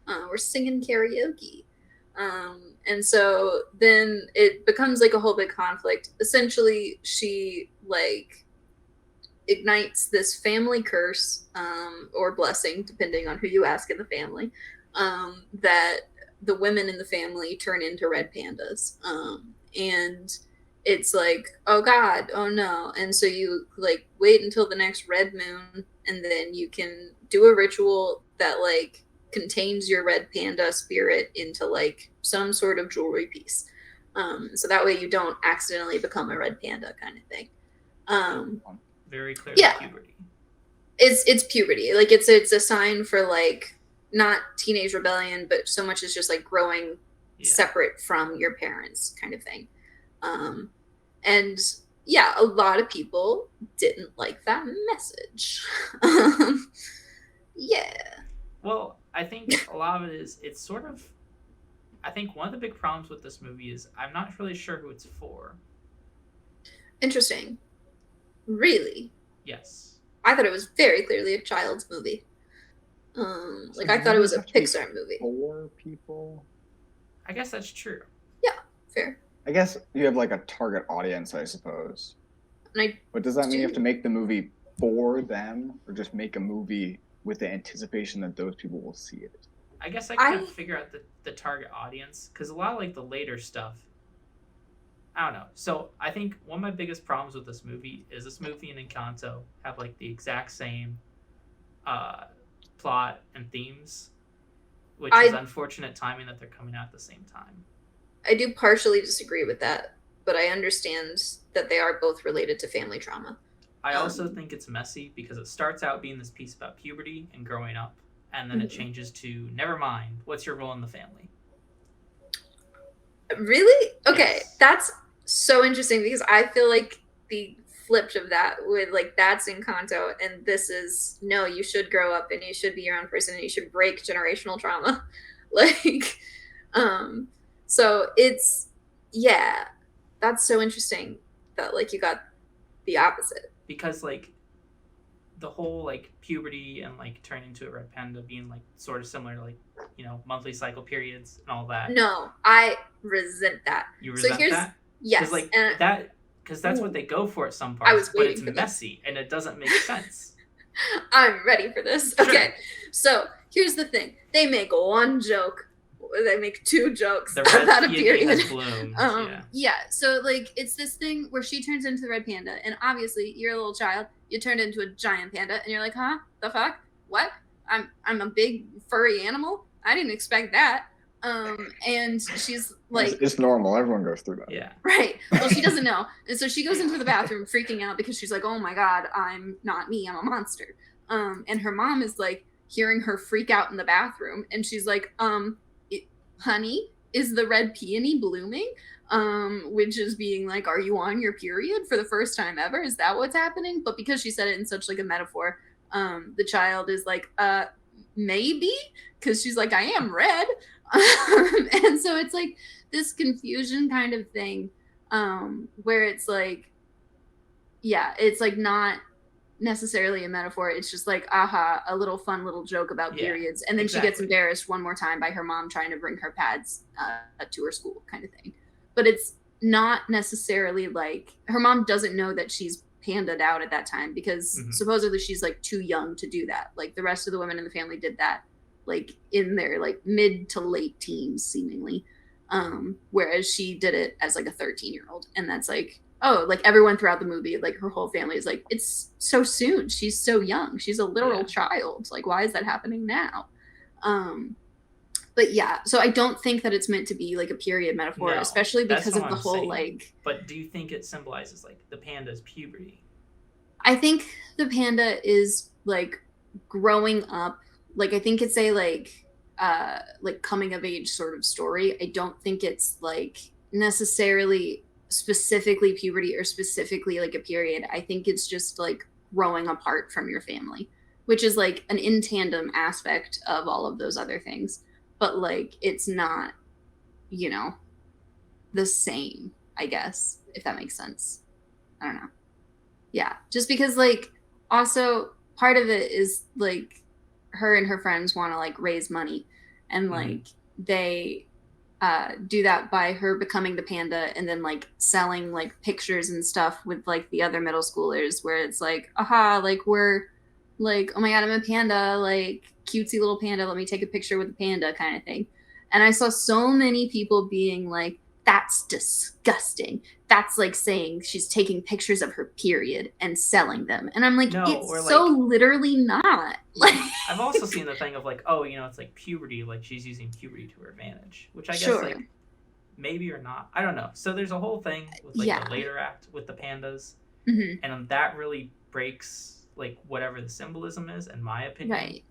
We're singing karaoke. And so then it becomes like a whole big conflict. Essentially, she like ignites this family curse or blessing, depending on who you ask in the family, that the women in the family turn into red pandas. And it's like, oh God, oh no. And so you like wait until the next red moon and then you can do a ritual that like contains your red panda spirit into like some sort of jewelry piece. So that way you don't accidentally become a red panda kind of thing. Very clearly puberty. It's puberty. Like it's a sign for like not teenage rebellion, but so much as just like growing separate from your parents kind of thing. And yeah, a lot of people didn't like that message. Yeah. Well, I think a lot of it is, it's sort of, I think one of the big problems with this movie is I'm not really sure who it's for. Interesting. Really? Yes. I thought it was very clearly a child's movie. Like I thought it was a Pixar movie. For people? I guess that's true. Yeah, fair. I guess you have like a target audience, I suppose. But does that mean you have to make the movie for them, or just make a movie with the anticipation that those people will see it? I guess I couldn't figure out the target audience, because a lot of like the later stuff, I don't know. So I think one of my biggest problems with this movie is this movie and Encanto have like the exact same plot and themes, which is unfortunate timing that they're coming out at the same time. I do partially disagree with that, but I understand that they are both related to family trauma. I also think it's messy because it starts out being this piece about puberty and growing up, and then it changes to, never mind, what's your role in the family? Really? Okay, Yes. That's so interesting because I feel like the flip of that with like that's Encanto and this is no, you should grow up and you should be your own person and you should break generational trauma. Like, so it's, yeah, that's so interesting that like you got the opposite. Because like the whole like puberty and like turning into a red panda being like sort of similar to like, you know, monthly cycle periods and all that. No, I resent that. You resent that? Yes. Like that, because that's what they go for at some parts, but it's messy and it doesn't make sense. I'm ready for this. Sure. Okay, so here's the thing. They make one joke. They make two jokes The red about a peony period. has bloomed. Yeah, so like it's this thing where she turns into the red panda, and obviously you're a little child. You turned into a giant panda, and you're like, huh? The fuck? What? I'm a big furry animal? I didn't expect that. And she's like, it's normal. Everyone goes through that. Yeah. right. Well, she doesn't know. And so she goes into the bathroom freaking out because she's like, oh my God, I'm not me. I'm a monster. And her mom is like hearing her freak out in the bathroom. And she's like, honey, is the red peony blooming? Which is being like, are you on your period for the first time ever? Is that what's happening? But because she said it in such like a metaphor, the child is like, maybe, because she's like, I am red. And so it's like this confusion kind of thing, where it's like, yeah, it's like not necessarily a metaphor. It's just like, aha, a little fun little joke about periods. And then she gets embarrassed one more time by her mom trying to bring her pads to her school kind of thing. But it's not necessarily like, her mom doesn't know that she's pandaed out at that time, because supposedly she's like too young to do that. Like the rest of the women in the family did that like in their like mid to late teens seemingly, whereas she did it as like a 13-year-old. And that's like, oh, like everyone throughout the movie, like her whole family is like, it's so soon, she's so young, she's a literal child, like why is that happening now? But yeah, so I don't think that it's meant to be like a period metaphor, especially because of the whole saying. Like, but do you think it symbolizes like the panda's puberty? I think the panda is like growing up, like I think it's a like coming of age sort of story. I don't think it's like necessarily specifically puberty or specifically like a period. I think it's just like growing apart from your family, which is like an in tandem aspect of all of those other things. But like it's not, you know, the same, I guess, if that makes sense. I don't know. Yeah, just because like also part of it is like her and her friends want to like raise money, and like they do that by her becoming the panda and then like selling like pictures and stuff with like the other middle schoolers, where it's like, aha, like we're like, oh my god, I'm a panda, like cutesy little panda, let me take a picture with the panda kind of thing. And I saw so many people being like, that's disgusting, that's like saying she's taking pictures of her period and selling them. And I'm like, no, it's like, so literally not. Like, I've also seen the thing of like, oh, you know, it's like puberty, like she's using puberty to her advantage, which I guess like maybe or not, I don't know. So there's a whole thing with like the later act with the pandas, and that really breaks like whatever the symbolism is, in my opinion. Right.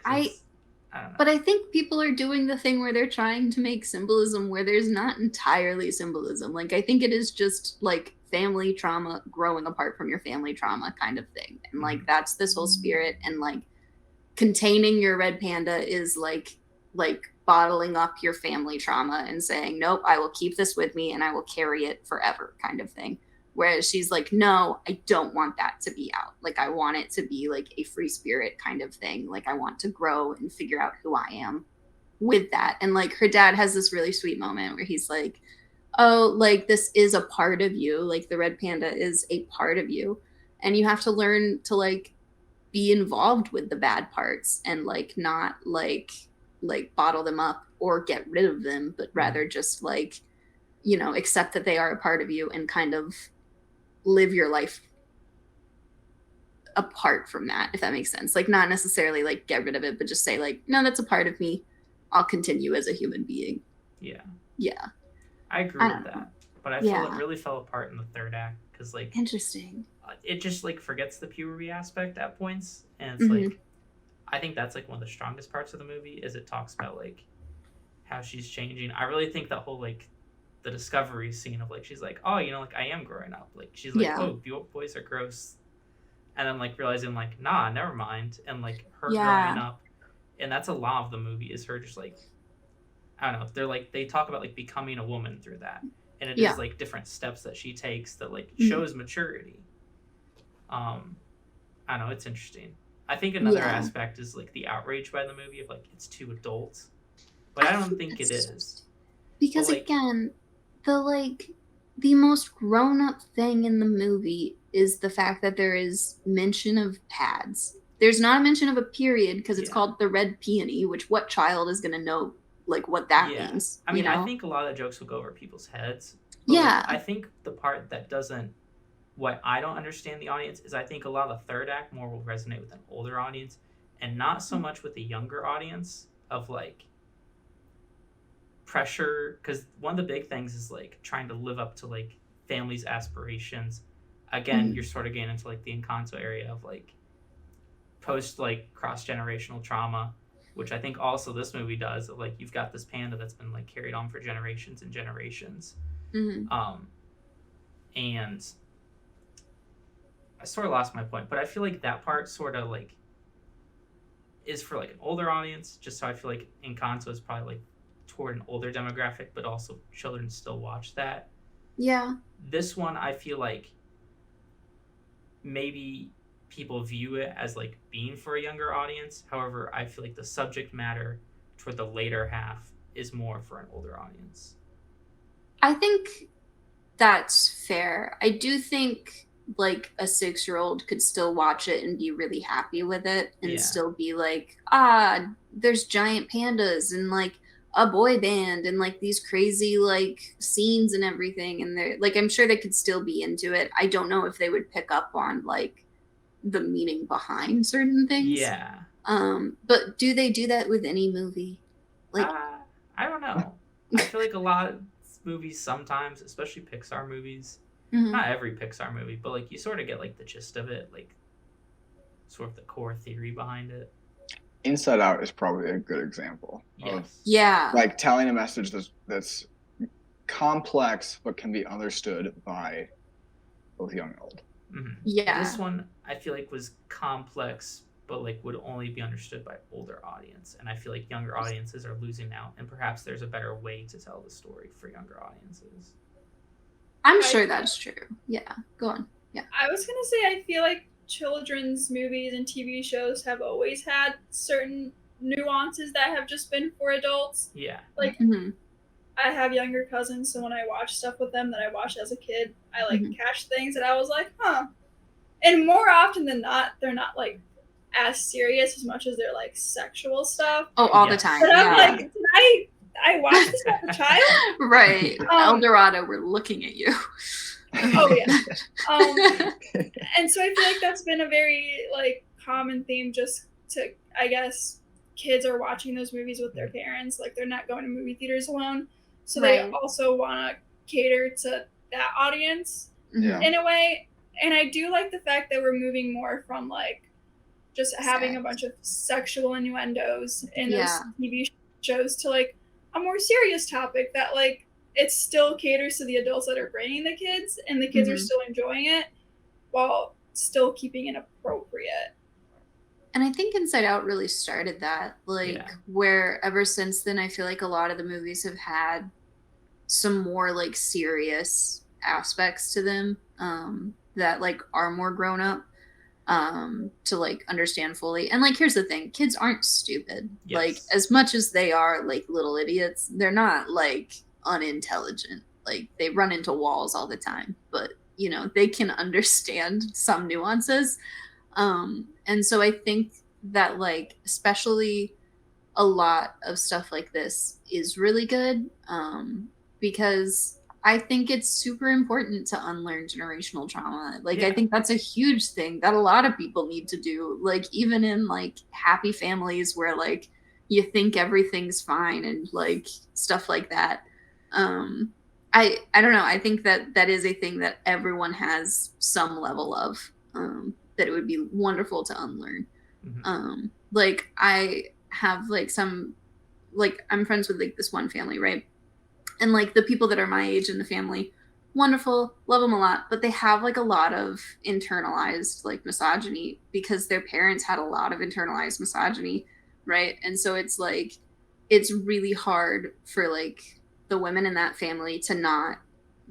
I don't know. But I think people are doing the thing where they're trying to make symbolism where there's not entirely symbolism. Like I think it is just like family trauma, growing apart from your family trauma kind of thing. And like that's this whole spirit, and like containing your red panda is like bottling up your family trauma and saying, nope, I will keep this with me and I will carry it forever kind of thing. Whereas she's like, no, I don't want that to be out. Like, I want it to be like a free spirit kind of thing. Like, I want to grow and figure out who I am with that. And like, her dad has this really sweet moment where he's like, oh, like, this is a part of you. Like, the red panda is a part of you. And you have to learn to like be involved with the bad parts and like not like bottle them up or get rid of them, but rather just like, you know, accept that they are a part of you and kind of live your life apart from that, if that makes sense. Like not necessarily like get rid of it, but just say like, no, that's a part of me, I'll continue as a human being. Yeah I agree with that, but I feel it really fell apart in the third act because like interesting, it just like forgets the puberty aspect at points, and it's like I think that's like one of the strongest parts of the movie is it talks about like how she's changing. I really think that whole like the discovery scene of like she's like, oh, you know, like I am growing up, like she's like, oh, boys are gross, and then like realizing like, nah, never mind, and like her growing up, and that's a lot of the movie is her just like, I don't know, they're like they talk about like becoming a woman through that, and it is like different steps that she takes that like shows maturity. I don't know, it's interesting. I think another aspect is like the outrage by the movie of like it's too adult, but I don't think it is, because like, again, the most grown-up thing in the movie is the fact that there is mention of pads. There's not a mention of a period because it's called the red peony, which what child is going to know like what that means? I mean, you know? I think a lot of the jokes will go over people's heads. But like, I think the part that doesn't, what I don't understand the audience is I think a lot of the third act more will resonate with an older audience and not so much with the younger audience of like, pressure, because one of the big things is like trying to live up to like family's aspirations. Again, you're sort of getting into like the Encanto area of like post like cross-generational trauma, which I think also this movie does. Like, you've got this panda that's been like carried on for generations and generations. Mm-hmm. And I sort of lost my point, but I feel like that part sort of like is for like an older audience, just so I feel like Encanto is probably like toward an older demographic, but also children still watch that. Yeah. This one, I feel like maybe people view it as like being for a younger audience. However, I feel like the subject matter toward the later half is more for an older audience. I think that's fair. I do think like a 6-year-old could still watch it and be really happy with it and still be like, there's giant pandas and like a boy band and like these crazy like scenes and everything, and they're like, I'm sure they could still be into it. I don't know if they would pick up on like the meaning behind certain things. Yeah. But do they do that with any movie? Like, I don't know. I feel like a lot of movies sometimes, especially Pixar movies, not every Pixar movie, but like you sort of get like the gist of it, like sort of the core theory behind it. Inside Out is probably a good example of like telling a message that's complex but can be understood by both young and old. Mm-hmm. Yeah. This one I feel like was complex but like would only be understood by older audience, and I feel like younger audiences are losing out, and perhaps there's a better way to tell the story for younger audiences. I'm sure that's true. Yeah, go on. Yeah. I was gonna say, I feel like children's movies and TV shows have always had certain nuances that have just been for adults. Yeah. Like, I have younger cousins, so when I watch stuff with them that I watched as a kid, I like catch things that I was like, huh. And more often than not, they're not like as serious as much as they're like sexual stuff. Oh, all the time. But I'm like, did I watched this as a child? Right. El Dorado, we're looking at you. Oh yeah. And so I feel like that's been a very like common theme, just to, I guess, kids are watching those movies with their parents, like they're not going to movie theaters alone, so they also want to cater to that audience in a way. And I do like the fact that we're moving more from like just having a bunch of sexual innuendos in those TV shows to like a more serious topic that like it still caters to the adults that are bringing the kids, and the kids are still enjoying it while still keeping it appropriate. And I think Inside Out really started that, like where ever since then I feel like a lot of the movies have had some more like serious aspects to them that like are more grown up to like understand fully. And like, here's the thing, kids aren't stupid. Like, as much as they are like little idiots, they're not like unintelligent. Like, they run into walls all the time, but you know, they can understand some nuances. And so I think that like, especially a lot of stuff like this is really good, because I think it's super important to unlearn generational trauma. Like, I think that's a huge thing that a lot of people need to do. Like, even in like happy families where like you think everything's fine and like stuff like that. I don't know. I think that is a thing that everyone has some level of, that it would be wonderful to unlearn. Like, I have like some, like, I'm friends with like this one family, right? And like the people that are my age in the family, wonderful, love them a lot, but they have like a lot of internalized like misogyny because their parents had a lot of internalized misogyny, right? And so it's like, it's really hard for like the women in that family to not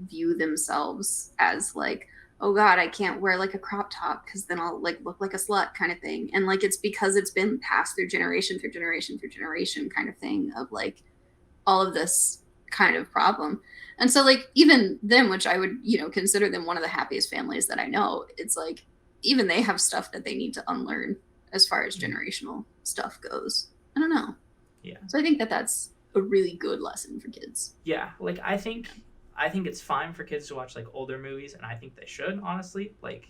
view themselves as like, oh God, I can't wear like a crop top because then I'll like look like a slut kind of thing. And like, it's because it's been passed through generation through generation through generation kind of thing of like all of this kind of problem. And so like, even them, which I would, you know, consider them one of the happiest families that I know, it's like, even they have stuff that they need to unlearn as far as generational stuff goes. I don't know. Yeah. So I think that that's a really good lesson for kids. Yeah. Like, I think it's fine for kids to watch like older movies, and I think they should, honestly. Like,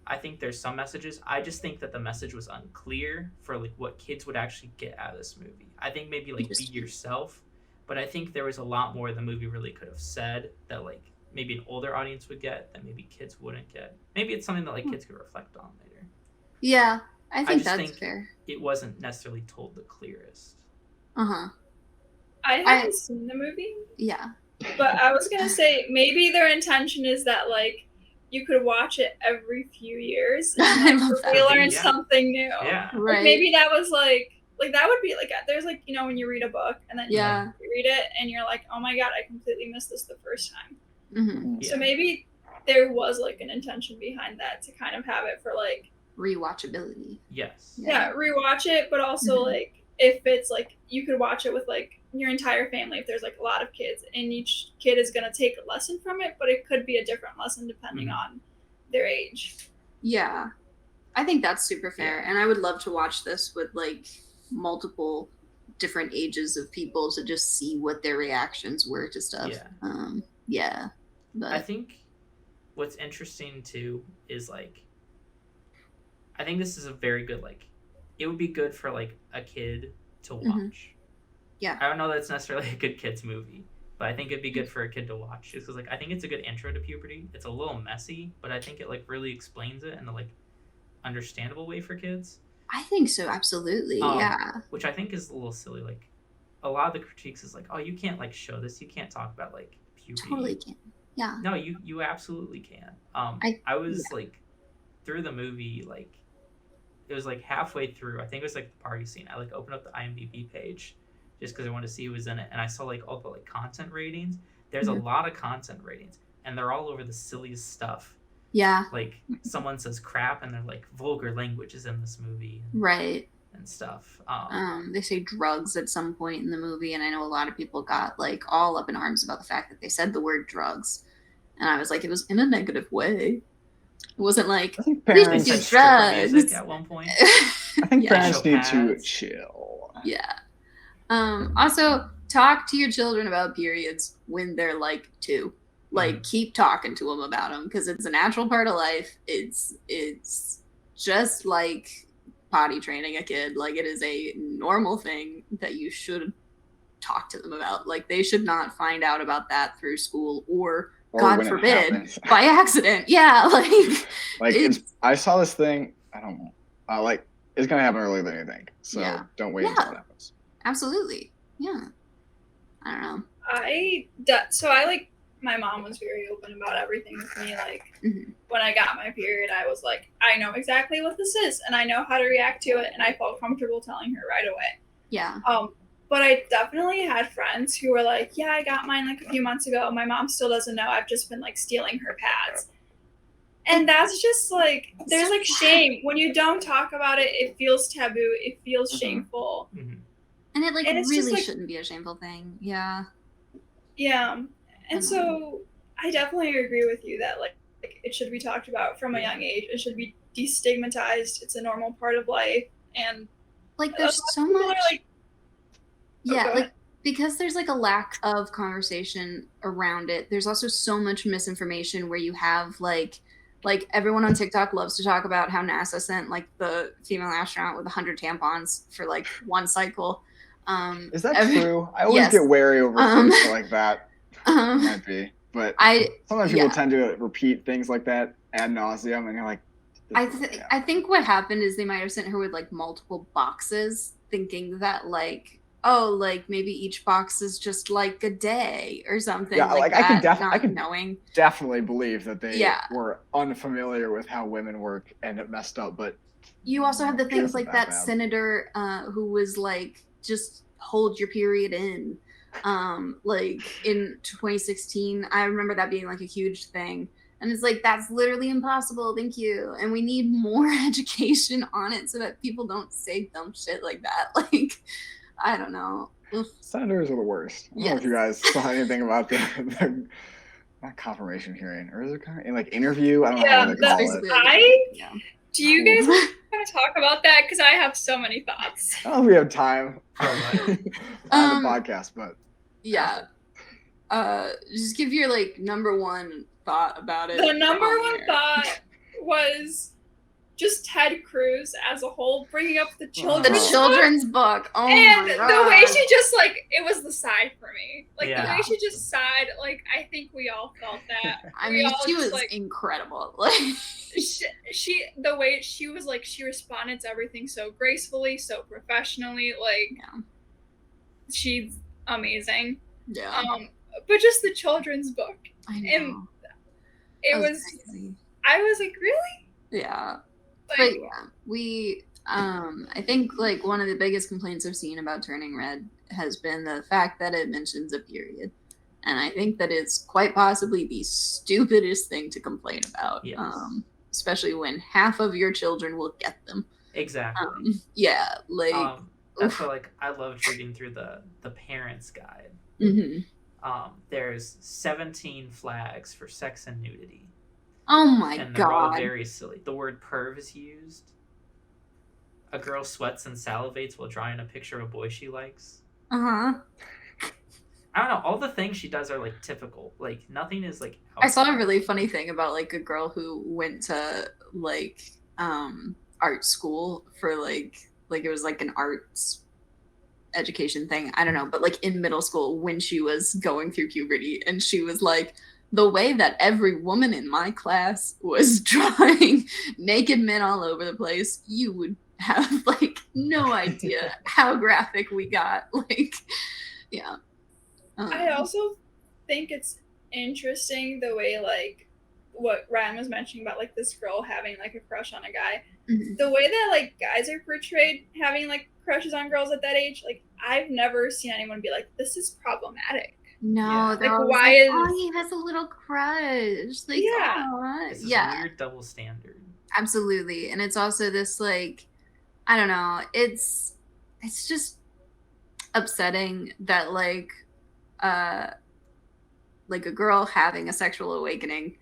I think there's some messages. I just think that the message was unclear for like what kids would actually get out of this movie. I think maybe like be yourself. But I think there was a lot more the movie really could have said that like maybe an older audience would get that maybe kids wouldn't get. Maybe it's something that like kids could reflect on later. Yeah, I think just that's fair. It wasn't necessarily told the clearest. Uh-huh. I haven't seen the movie. Yeah. But I was gonna say maybe their intention is that like you could watch it every few years and like, learn something new. Yeah. Right. Like, maybe that was like that would be like there's like when you read a book and then you read it and you're like, oh my god, I completely missed this the first time. Mm-hmm. So maybe there was like an intention behind that to kind of have it for like rewatchability. Yes. Yeah, rewatch it, but also like if it's like you could watch it with like your entire family if there's like a lot of kids and each kid is going to take a lesson from it, but it could be a different lesson depending on their age. Yeah. I think that's super fair. And I would love to watch this with like multiple different ages of people to just see what their reactions were to stuff. Yeah. But I think what's interesting too is like I think this is a very good like it would be good for like a kid to watch. Yeah. I don't know that it's necessarily a good kid's movie, but I think it'd be good for a kid to watch just because like I think it's a good intro to puberty. It's a little messy, but I think it like really explains it in a like understandable way for kids. I think so, absolutely. Yeah. Which I think is a little silly. Like a lot of the critiques is like, oh, you can't like show this. You can't talk about like puberty. Totally can. Yeah. No, you absolutely can. I was like through the movie like it was like halfway through. I think it was like the party scene. I like opened up the IMDb page just because I wanted to see who was in it, and I saw like all the like content ratings. There's a lot of content ratings, and they're all over the silliest stuff. Yeah. Like someone says crap, and they're like vulgar language is in this movie. Right. And stuff. They say drugs at some point in the movie, and I know a lot of people got like all up in arms about the fact that they said the word drugs, and I was like, it was in a negative way. It wasn't like we should do drugs at one point. I think parents need to chill. Yeah. Also, talk to your children about periods when they're like 2. Like, keep talking to them about them because it's a natural part of life. It's just like potty training a kid. Like, it is a normal thing that you should talk to them about. Like, they should not find out about that through school or God forbid, by accident. Yeah, I saw this thing. I don't know. Like, it's gonna happen earlier than you think. So don't wait until it happens. Absolutely. Yeah. I don't know. I like my mom was very open about everything with me. Like when I got my period, I was like, I know exactly what this is, and I know how to react to it, and I felt comfortable telling her right away. Yeah. But I definitely had friends who were like, yeah, I got mine like a few months ago. My mom still doesn't know. I've just been like stealing her pads. And that's just like, there's like shame. When you don't talk about it, it feels taboo. It feels shameful. And it like really like, shouldn't be a shameful thing. Yeah. Yeah. And so I definitely agree with you that like it should be talked about from a young age. It should be destigmatized. It's a normal part of life. And like there's so much like because there's like a lack of conversation around it. There's also so much misinformation where you have like everyone on TikTok loves to talk about how NASA sent like the female astronaut with 100 tampons for like one cycle. Is that true? I always get wary over things like that. Might be, but sometimes people tend to repeat things like that ad nauseum, and you're like, I think what happened is they might have sent her with like multiple boxes, thinking that like, oh, like maybe each box is just like a day or something. Yeah, like I can knowing. Definitely believe that they were unfamiliar with how women work and it messed up. But you also have the things like that senator who was like, just hold your period in. Like in 2016, I remember that being like a huge thing. And it's like, that's literally impossible. Thank you. And we need more education on it so that people don't say dumb shit like that. Like, I don't know. Senators are the worst. I don't know if you guys saw anything about the not confirmation hearing, or is it kind of like interview? I don't know what they call it. Do you guys want to talk about that? Because I have so many thoughts. I don't know if we have time on the podcast, but just give your like number one thought about it. The number one thought was just Ted Cruz as a whole, bringing up the children's The children's book. Oh and my God. the way she just like, it was the sigh for me. Like Yeah. the way she just sighed. Like I think we all felt that. I We mean, all she just, was like, incredible. Like, she the way she was like, she responded to everything so gracefully, so professionally. Like yeah. she's amazing. Yeah. But just the children's book. I know. And it was crazy. I was like, really? Yeah. Like, But yeah, we I think like one of the biggest complaints I've seen about Turning Red has been the fact that it mentions a period. And I think that it's quite possibly the stupidest thing to complain about. Yes. Especially when half of your children will get them. Exactly. Yeah, like that's why like I loved reading through the parents guide. Mm-hmm. There's 17 flags for sex and nudity. Oh my and they're all God. very silly. The word perv is used. A girl sweats and salivates while drawing a picture of a boy she likes. Uh-huh. I don't know. All the things she does are like typical. Like nothing is like. I saw a really funny thing about like a girl who went to like art school for like it was like an arts education thing. I don't know, but like in middle school when she was going through puberty, and she was like, the way that every woman in my class was drawing naked men all over the place, you would have like no idea how graphic we got. Like, yeah. I also think it's interesting the way like what Ryan was mentioning about like this girl having like a crush on a guy. Mm-hmm. The way that like guys are portrayed having like crushes on girls at that age, like I've never seen anyone be like, this is problematic. No, like why is he has a little crush? Like, it's this weird double standard. Absolutely. And it's also this like, I don't know, it's just upsetting that like a girl having a sexual awakening,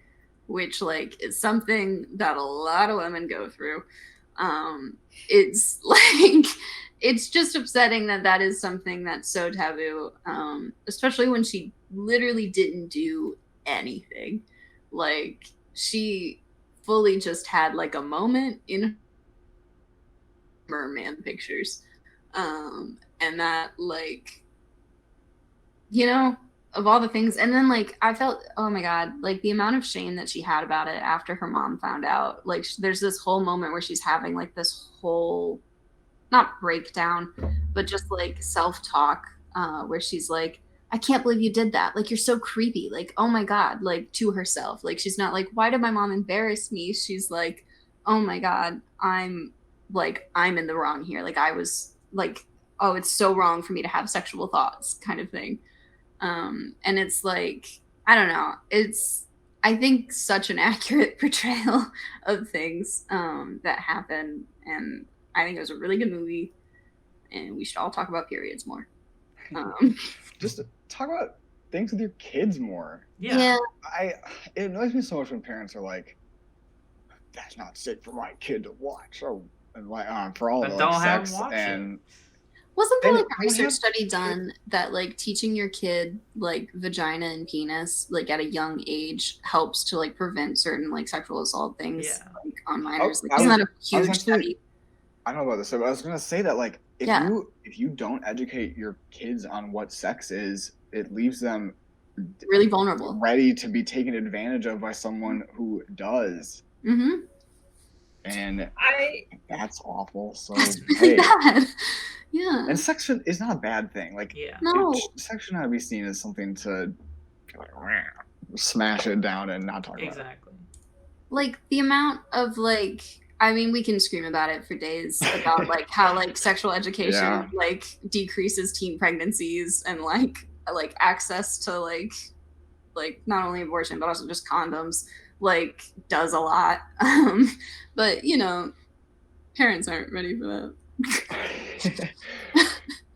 which like is something that a lot of women go through. It's like it's just upsetting that is something that's so taboo, especially when she literally didn't do anything. Like she fully just had like a moment in merman pictures, and that like, you know, of all the things. And then like I felt, oh my God, like the amount of shame that she had about it after her mom found out. Like there's this whole moment where she's having like this whole, not breakdown, but just like self-talk, where she's like, I can't believe you did that. Like, you're so creepy. Like, oh my God, like to herself. Like, she's not like, why did my mom embarrass me? She's like, oh my God, I'm in the wrong here. Like I was like, oh, it's so wrong for me to have sexual thoughts kind of thing. And it's like, I don't know. It's, I think, such an accurate portrayal of things that happen. And I think it was a really good movie. And we should all talk about periods more. Just to talk about things with your kids more. Yeah. It annoys me so much when parents are like, that's not safe for my kid to watch. Or and like for all But the don't like, have sex them watch and it. Wasn't there And like a we research have- study done that like teaching your kid like vagina and penis like at a young age helps to like prevent certain like sexual assault things like on minors? Like, isn't that a huge study? I don't know about this, but I was gonna say that like if you don't educate your kids on what sex is, it leaves them really vulnerable, ready to be taken advantage of by someone who does. Mm-hmm. And that's awful. So that's really bad. Yeah. And sex is not a bad thing. Like, no, sex should not be seen as something to like, smash it down and not talk about. Exactly. Like the amount of like, I mean, we can scream about it for days about like how like sexual education like decreases teen pregnancies and like access to like not only abortion but also just condoms like does a lot. But you know, parents aren't ready for that.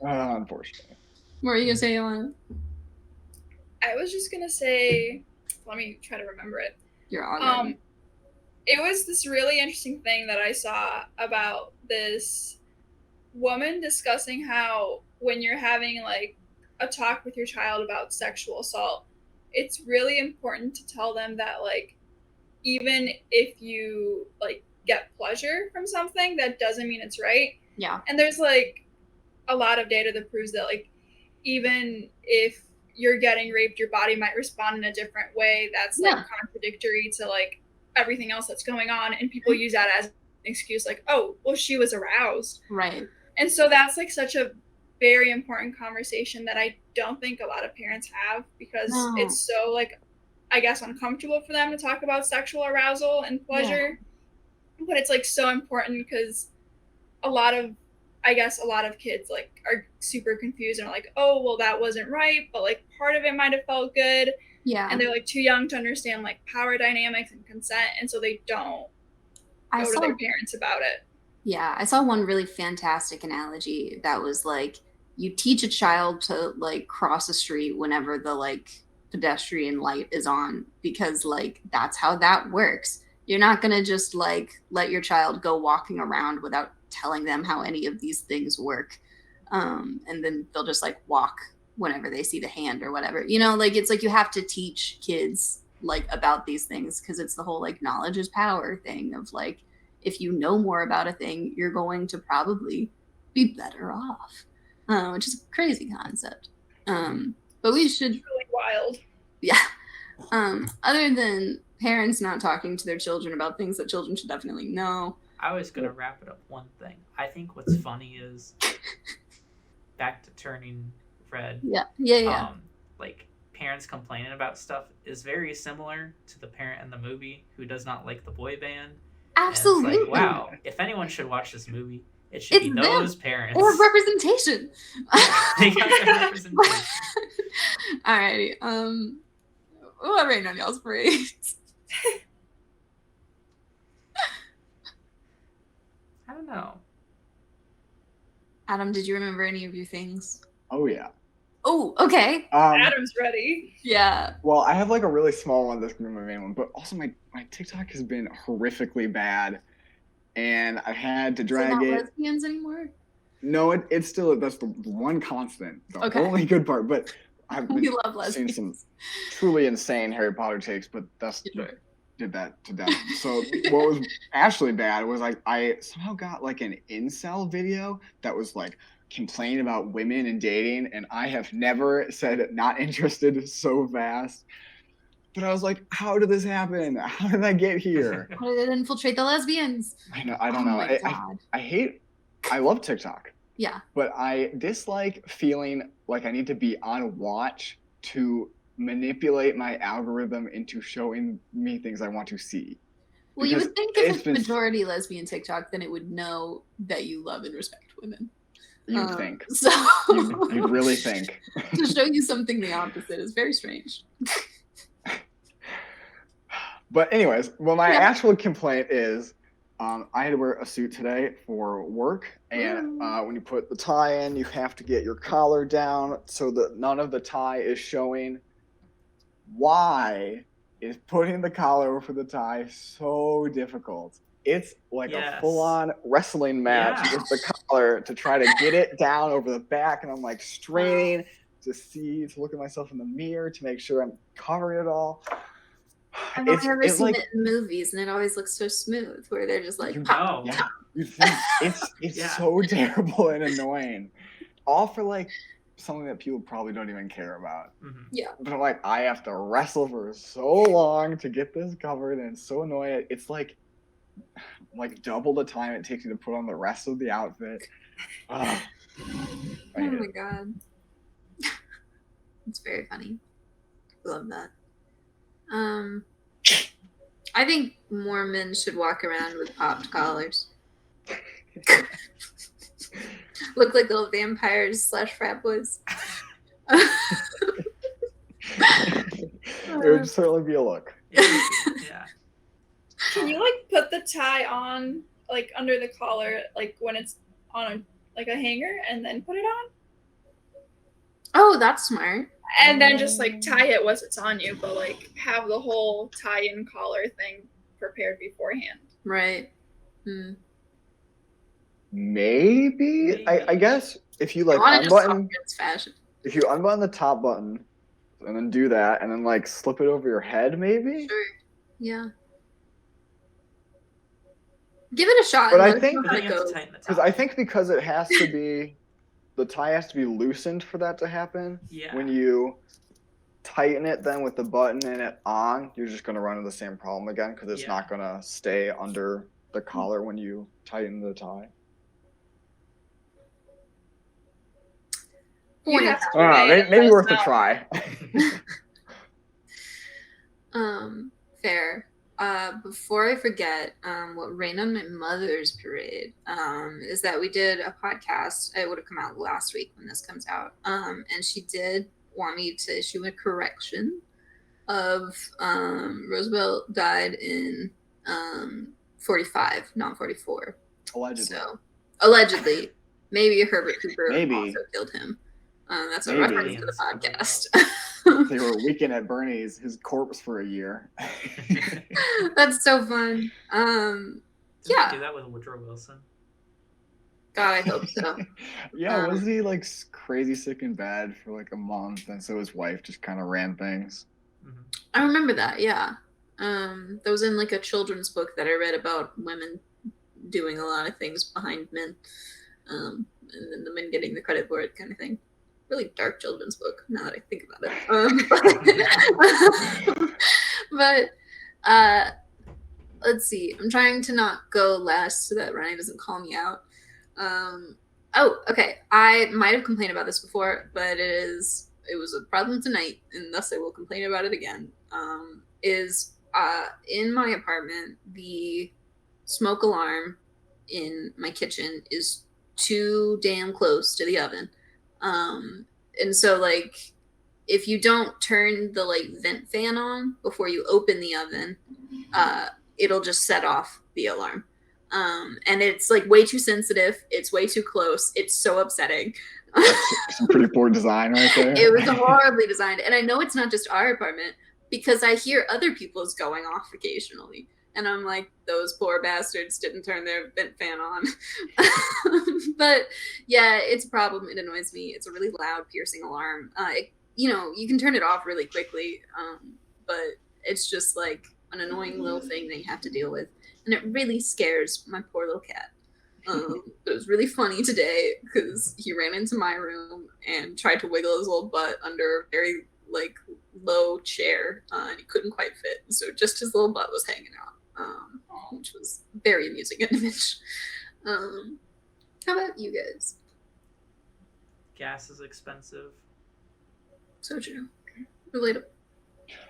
Unfortunately. What were you gonna say, Yoana? I was just gonna say, let me try to remember it. You're on. It was this really interesting thing that I saw about this woman discussing how when you're having like a talk with your child about sexual assault, it's really important to tell them that like even if you like get pleasure from something, that doesn't mean it's right. Yeah. And there's like a lot of data that proves that like even if you're getting raped, your body might respond in a different way that's like contradictory to like everything else that's going on, and people use that as an excuse, like, oh, well, she was aroused. Right. And so that's like such a very important conversation that I don't think a lot of parents have, because it's so like, I guess, uncomfortable for them to talk about sexual arousal and pleasure. But it's like so important, because a lot of kids like are super confused and are like, oh, well, that wasn't right, but like part of it might have felt good. Yeah. And they're like too young to understand like power dynamics and consent, and so they don't go to their parents about it. Yeah, I saw one really fantastic analogy that was like, you teach a child to like cross a street whenever the like pedestrian light is on, because like that's how that works. You're not gonna just like let your child go walking around without telling them how any of these things work, and then they'll just like walk whenever they see the hand or whatever, you know, like it's like you have to teach kids like about these things, because it's the whole like knowledge is power thing of like, if you know more about a thing, you're going to probably be better off, which is a crazy concept. But we should, it's really wild. Yeah. Other than parents not talking to their children about things that children should definitely know. I was going to wrap it up one thing. I think what's funny is, back to Turning Red. Yeah. Like, parents complaining about stuff is very similar to the parent in the movie who does not like the boy band. Absolutely. It's like, wow, if anyone should watch this movie, it should be those parents. They have representation. They got their representation. Alrighty. What rating on y'all's parades? I don't know. Adam, did you remember any of your things? Oh, yeah. Oh, okay. Adam's ready. Yeah. Well, I have like a really small one that's gonna be my main one, but also my TikTok has been horrifically bad, and I had to drag not it. Lesbians anymore? No, it's still, that's the one constant, the only good part. But I've been seeing some truly insane Harry Potter takes, but that's did that to them. So what was actually bad was like I somehow got like an incel video that was like complaining about women and dating, and I have never said not interested so fast. But I was like, how did this happen? How did I get here? How did it infiltrate the lesbians? I don't know. I love TikTok. Yeah. But I dislike feeling like I need to be on watch to manipulate my algorithm into showing me things I want to see. Well, you would think if it's majority lesbian TikTok, then it would know that you love and respect women. You'd think. So you'd really think. To show you something the opposite is very strange. But anyways, well, my actual complaint is I had to wear a suit today for work, and when you put the tie in, you have to get your collar down so that none of the tie is showing. Why is putting the collar over the tie so difficult? It's like a full-on wrestling match with the collar to try to get it down over the back, and I'm like straining to look at myself in the mirror to make sure I'm covering it all. I've never seen it in movies, and it always looks so smooth, where they're just like, you think it's so terrible and annoying, all for like something that people probably don't even care about. Mm-hmm. Yeah. But I'm like, I have to wrestle for so long to get this covered, and it's so annoying. It's like double the time it takes you to put on the rest of the outfit. Oh my god. It's very funny. Love that. I think more men should walk around with popped collars. Look like little vampires / frat boys. It would certainly be a look. Yeah. Can you like put the tie on like under the collar, like when it's on a hanger, and then put it on? Oh, that's smart. And then just like tie it once it's on you, but like have the whole tie-in collar thing prepared beforehand. Right. Maybe. I guess if you like unbutton the top button and then do that and then like slip it over your head, maybe. Sure. Yeah. Give it a shot. But And I let us think- know But how then it you have to goes. tighten the Because tie. I think because it has to be, the tie has to be loosened for that to happen. Yeah. When you tighten it then with the button in it on, you're just going to run into the same problem again because it's Yeah. not going to stay under the collar when you tighten the tie. You'd have to I don't know, try it. maybe Let us worth a know. try. Fair. Before I forget, what rained on my mother's parade is that we did a podcast. It would have come out last week when this comes out. And she did want me to issue a correction of Roosevelt died in 45, not 44. Allegedly. So allegedly, maybe Herbert Cooper Maybe. also killed him. That's a Maybe. reference to the podcast. They were weekend at Bernie's, his corpse for a year. That's so fun. Did Yeah. we do that with Woodrow Wilson? God, I hope so. Yeah, wasn't he like crazy sick and bad for like a month, and so his wife just kind of ran things. Mm-hmm. I remember that. Yeah, that was in like a children's book that I read about women doing a lot of things behind men, and then the men getting the credit for it, kind of thing. Really dark children's book. Now that I think about it. But let's see. I'm trying to not go last so that Ryan doesn't call me out. Okay. I might have complained about this before, but it was a problem tonight, and thus I will complain about it again. In my apartment, the smoke alarm in my kitchen is too damn close to the oven. And so like if you don't turn the like vent fan on before you open the oven, it'll just set off the alarm. And it's like way too sensitive. It's way too close. It's so upsetting. Some pretty poor design right there. It was horribly designed. And I know it's not just our apartment because I hear other people's going off occasionally. And I'm like, those poor bastards didn't turn their vent fan on. But yeah, it's a problem. It annoys me. It's a really loud, piercing alarm. You can turn it off really quickly, but it's just like an annoying little thing that you have to deal with. And it really scares my poor little cat. It was really funny today because he ran into my room and tried to wiggle his little butt under a very like low chair, and he couldn't quite fit. So just his little butt was hanging out. Which was very amusing an image. How about you guys? Gas is expensive. So true. Relatable.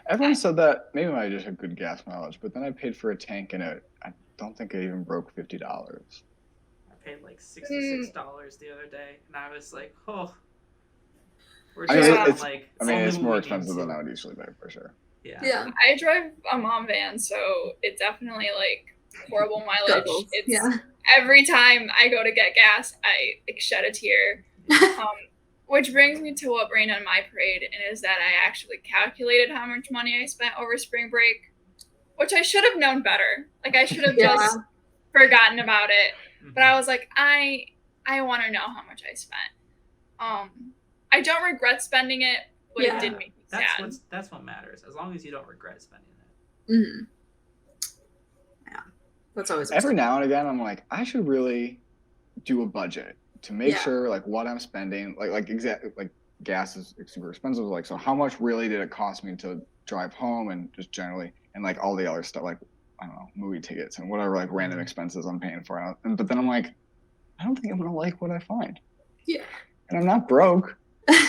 Everyone said that maybe I just had good gas mileage, but then I paid for a tank and I don't think it even broke $50. I paid like $66 the other day, and I was like, oh. We're I mean, just it's more expensive than I would usually pay for sure. Yeah. I drive a mom van, so it's definitely like horrible mileage. Doubles. It's every time I go to get gas, I like, shed a tear. Which brings me to what rained on my parade, and is that I actually calculated how much money I spent over spring break, which I should have known better. Like I should have just forgotten about it. Mm-hmm. But I was like, I want to know how much I spent. I don't regret spending it, but it did make me sad. That's what matters. As long as you don't regret spending it. Mm-hmm. Yeah, that's always every now and again. I'm like, I should really do a budget to make sure like what I'm spending, like exactly like gas is super expensive. Like, so how much really did it cost me to drive home and just generally, and like all the other stuff, like I don't know, movie tickets and whatever like random expenses I'm paying for. But then I'm like, I don't think I'm gonna like what I find. Yeah. And I'm not broke.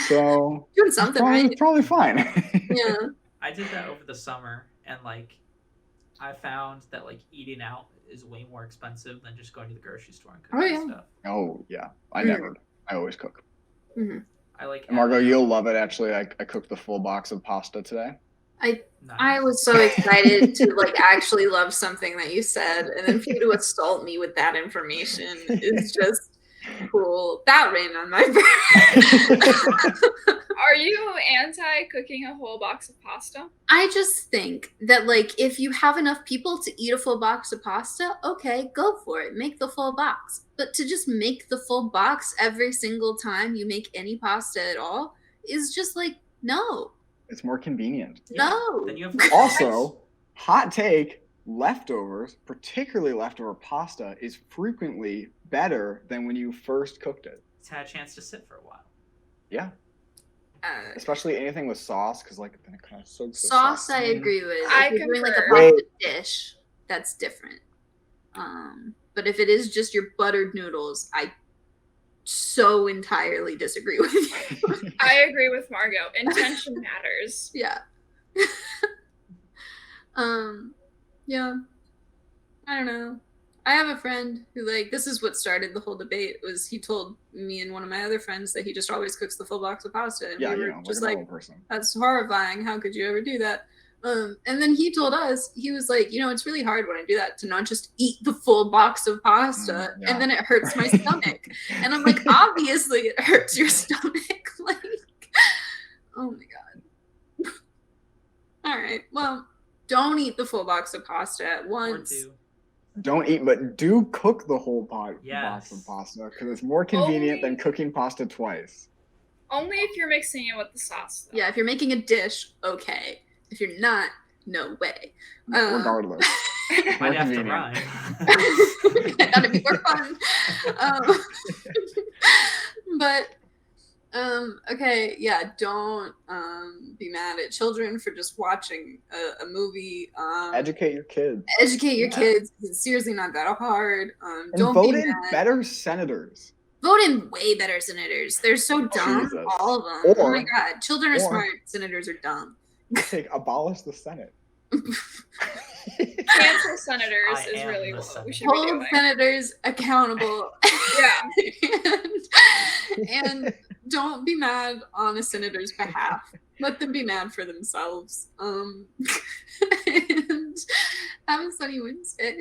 So doing something right. Probably fine. Yeah. I did that over the summer, and like I found that like eating out is way more expensive than just going to the grocery store and cooking stuff. Oh yeah, I always cook. Mm-hmm. I like. And Margot, you'll love it. Actually, I cooked the full box of pasta today. I was so excited to like actually love something that you said, and then for you to assault me with that information is just cool. That rained on my brain. Are you anti cooking a whole box of pasta? I just think that like if you have enough people to eat a full box of pasta, okay, go for it. Make the full box. But to just make the full box every single time you make any pasta at all is just like no. It's more convenient. No. Then you have Also, hot take, leftovers, particularly leftover pasta, is frequently better than when you first cooked it. It's had a chance to sit for a while. Yeah. Especially anything with sauce, because like then it kind of soaks the sauce. I agree with. I if you're doing like a concur. pasta dish, that's different. But if it is just your buttered noodles, I so entirely disagree with you. I agree with Margot. Intention matters. Yeah. Yeah. I don't know. I have a friend who, like, this is what started the whole debate, was he told me and one of my other friends that he just always cooks the full box of pasta. And Yeah, we were you know, just like a like, normal person. that's horrifying. How could you ever do that? And then he told us, he was like, you know, it's really hard when I do that to not just eat the full box of pasta, yeah. and then it hurts my stomach. And I'm like, obviously it hurts your stomach. Like, oh my God. All right, well, don't eat the full box of pasta at once. Or two. Don't eat, but do cook the whole box Yes. of pasta, because it's more convenient than cooking pasta twice. Only if you're mixing it with the sauce, though. Yeah, if you're making a dish, okay. If you're not, no way. Regardless. Might have to convenient. rhyme. That'd be more fun. But okay, yeah, don't be mad at children for just watching a movie. Educate your kids. Educate your kids. It's seriously not that hard. And Don't vote be in mad. better senators. Vote in way better senators. They're so dumb, Jesus. all of them. Oh Or- my God, children are smart. Senators are dumb. Abolish the Senate. Cancel senators I is am really the what Senate. we should be Hold doing. senators accountable. Yeah. and don't be mad on a senator's behalf. Let them be mad for themselves. And have a sunny Wednesday.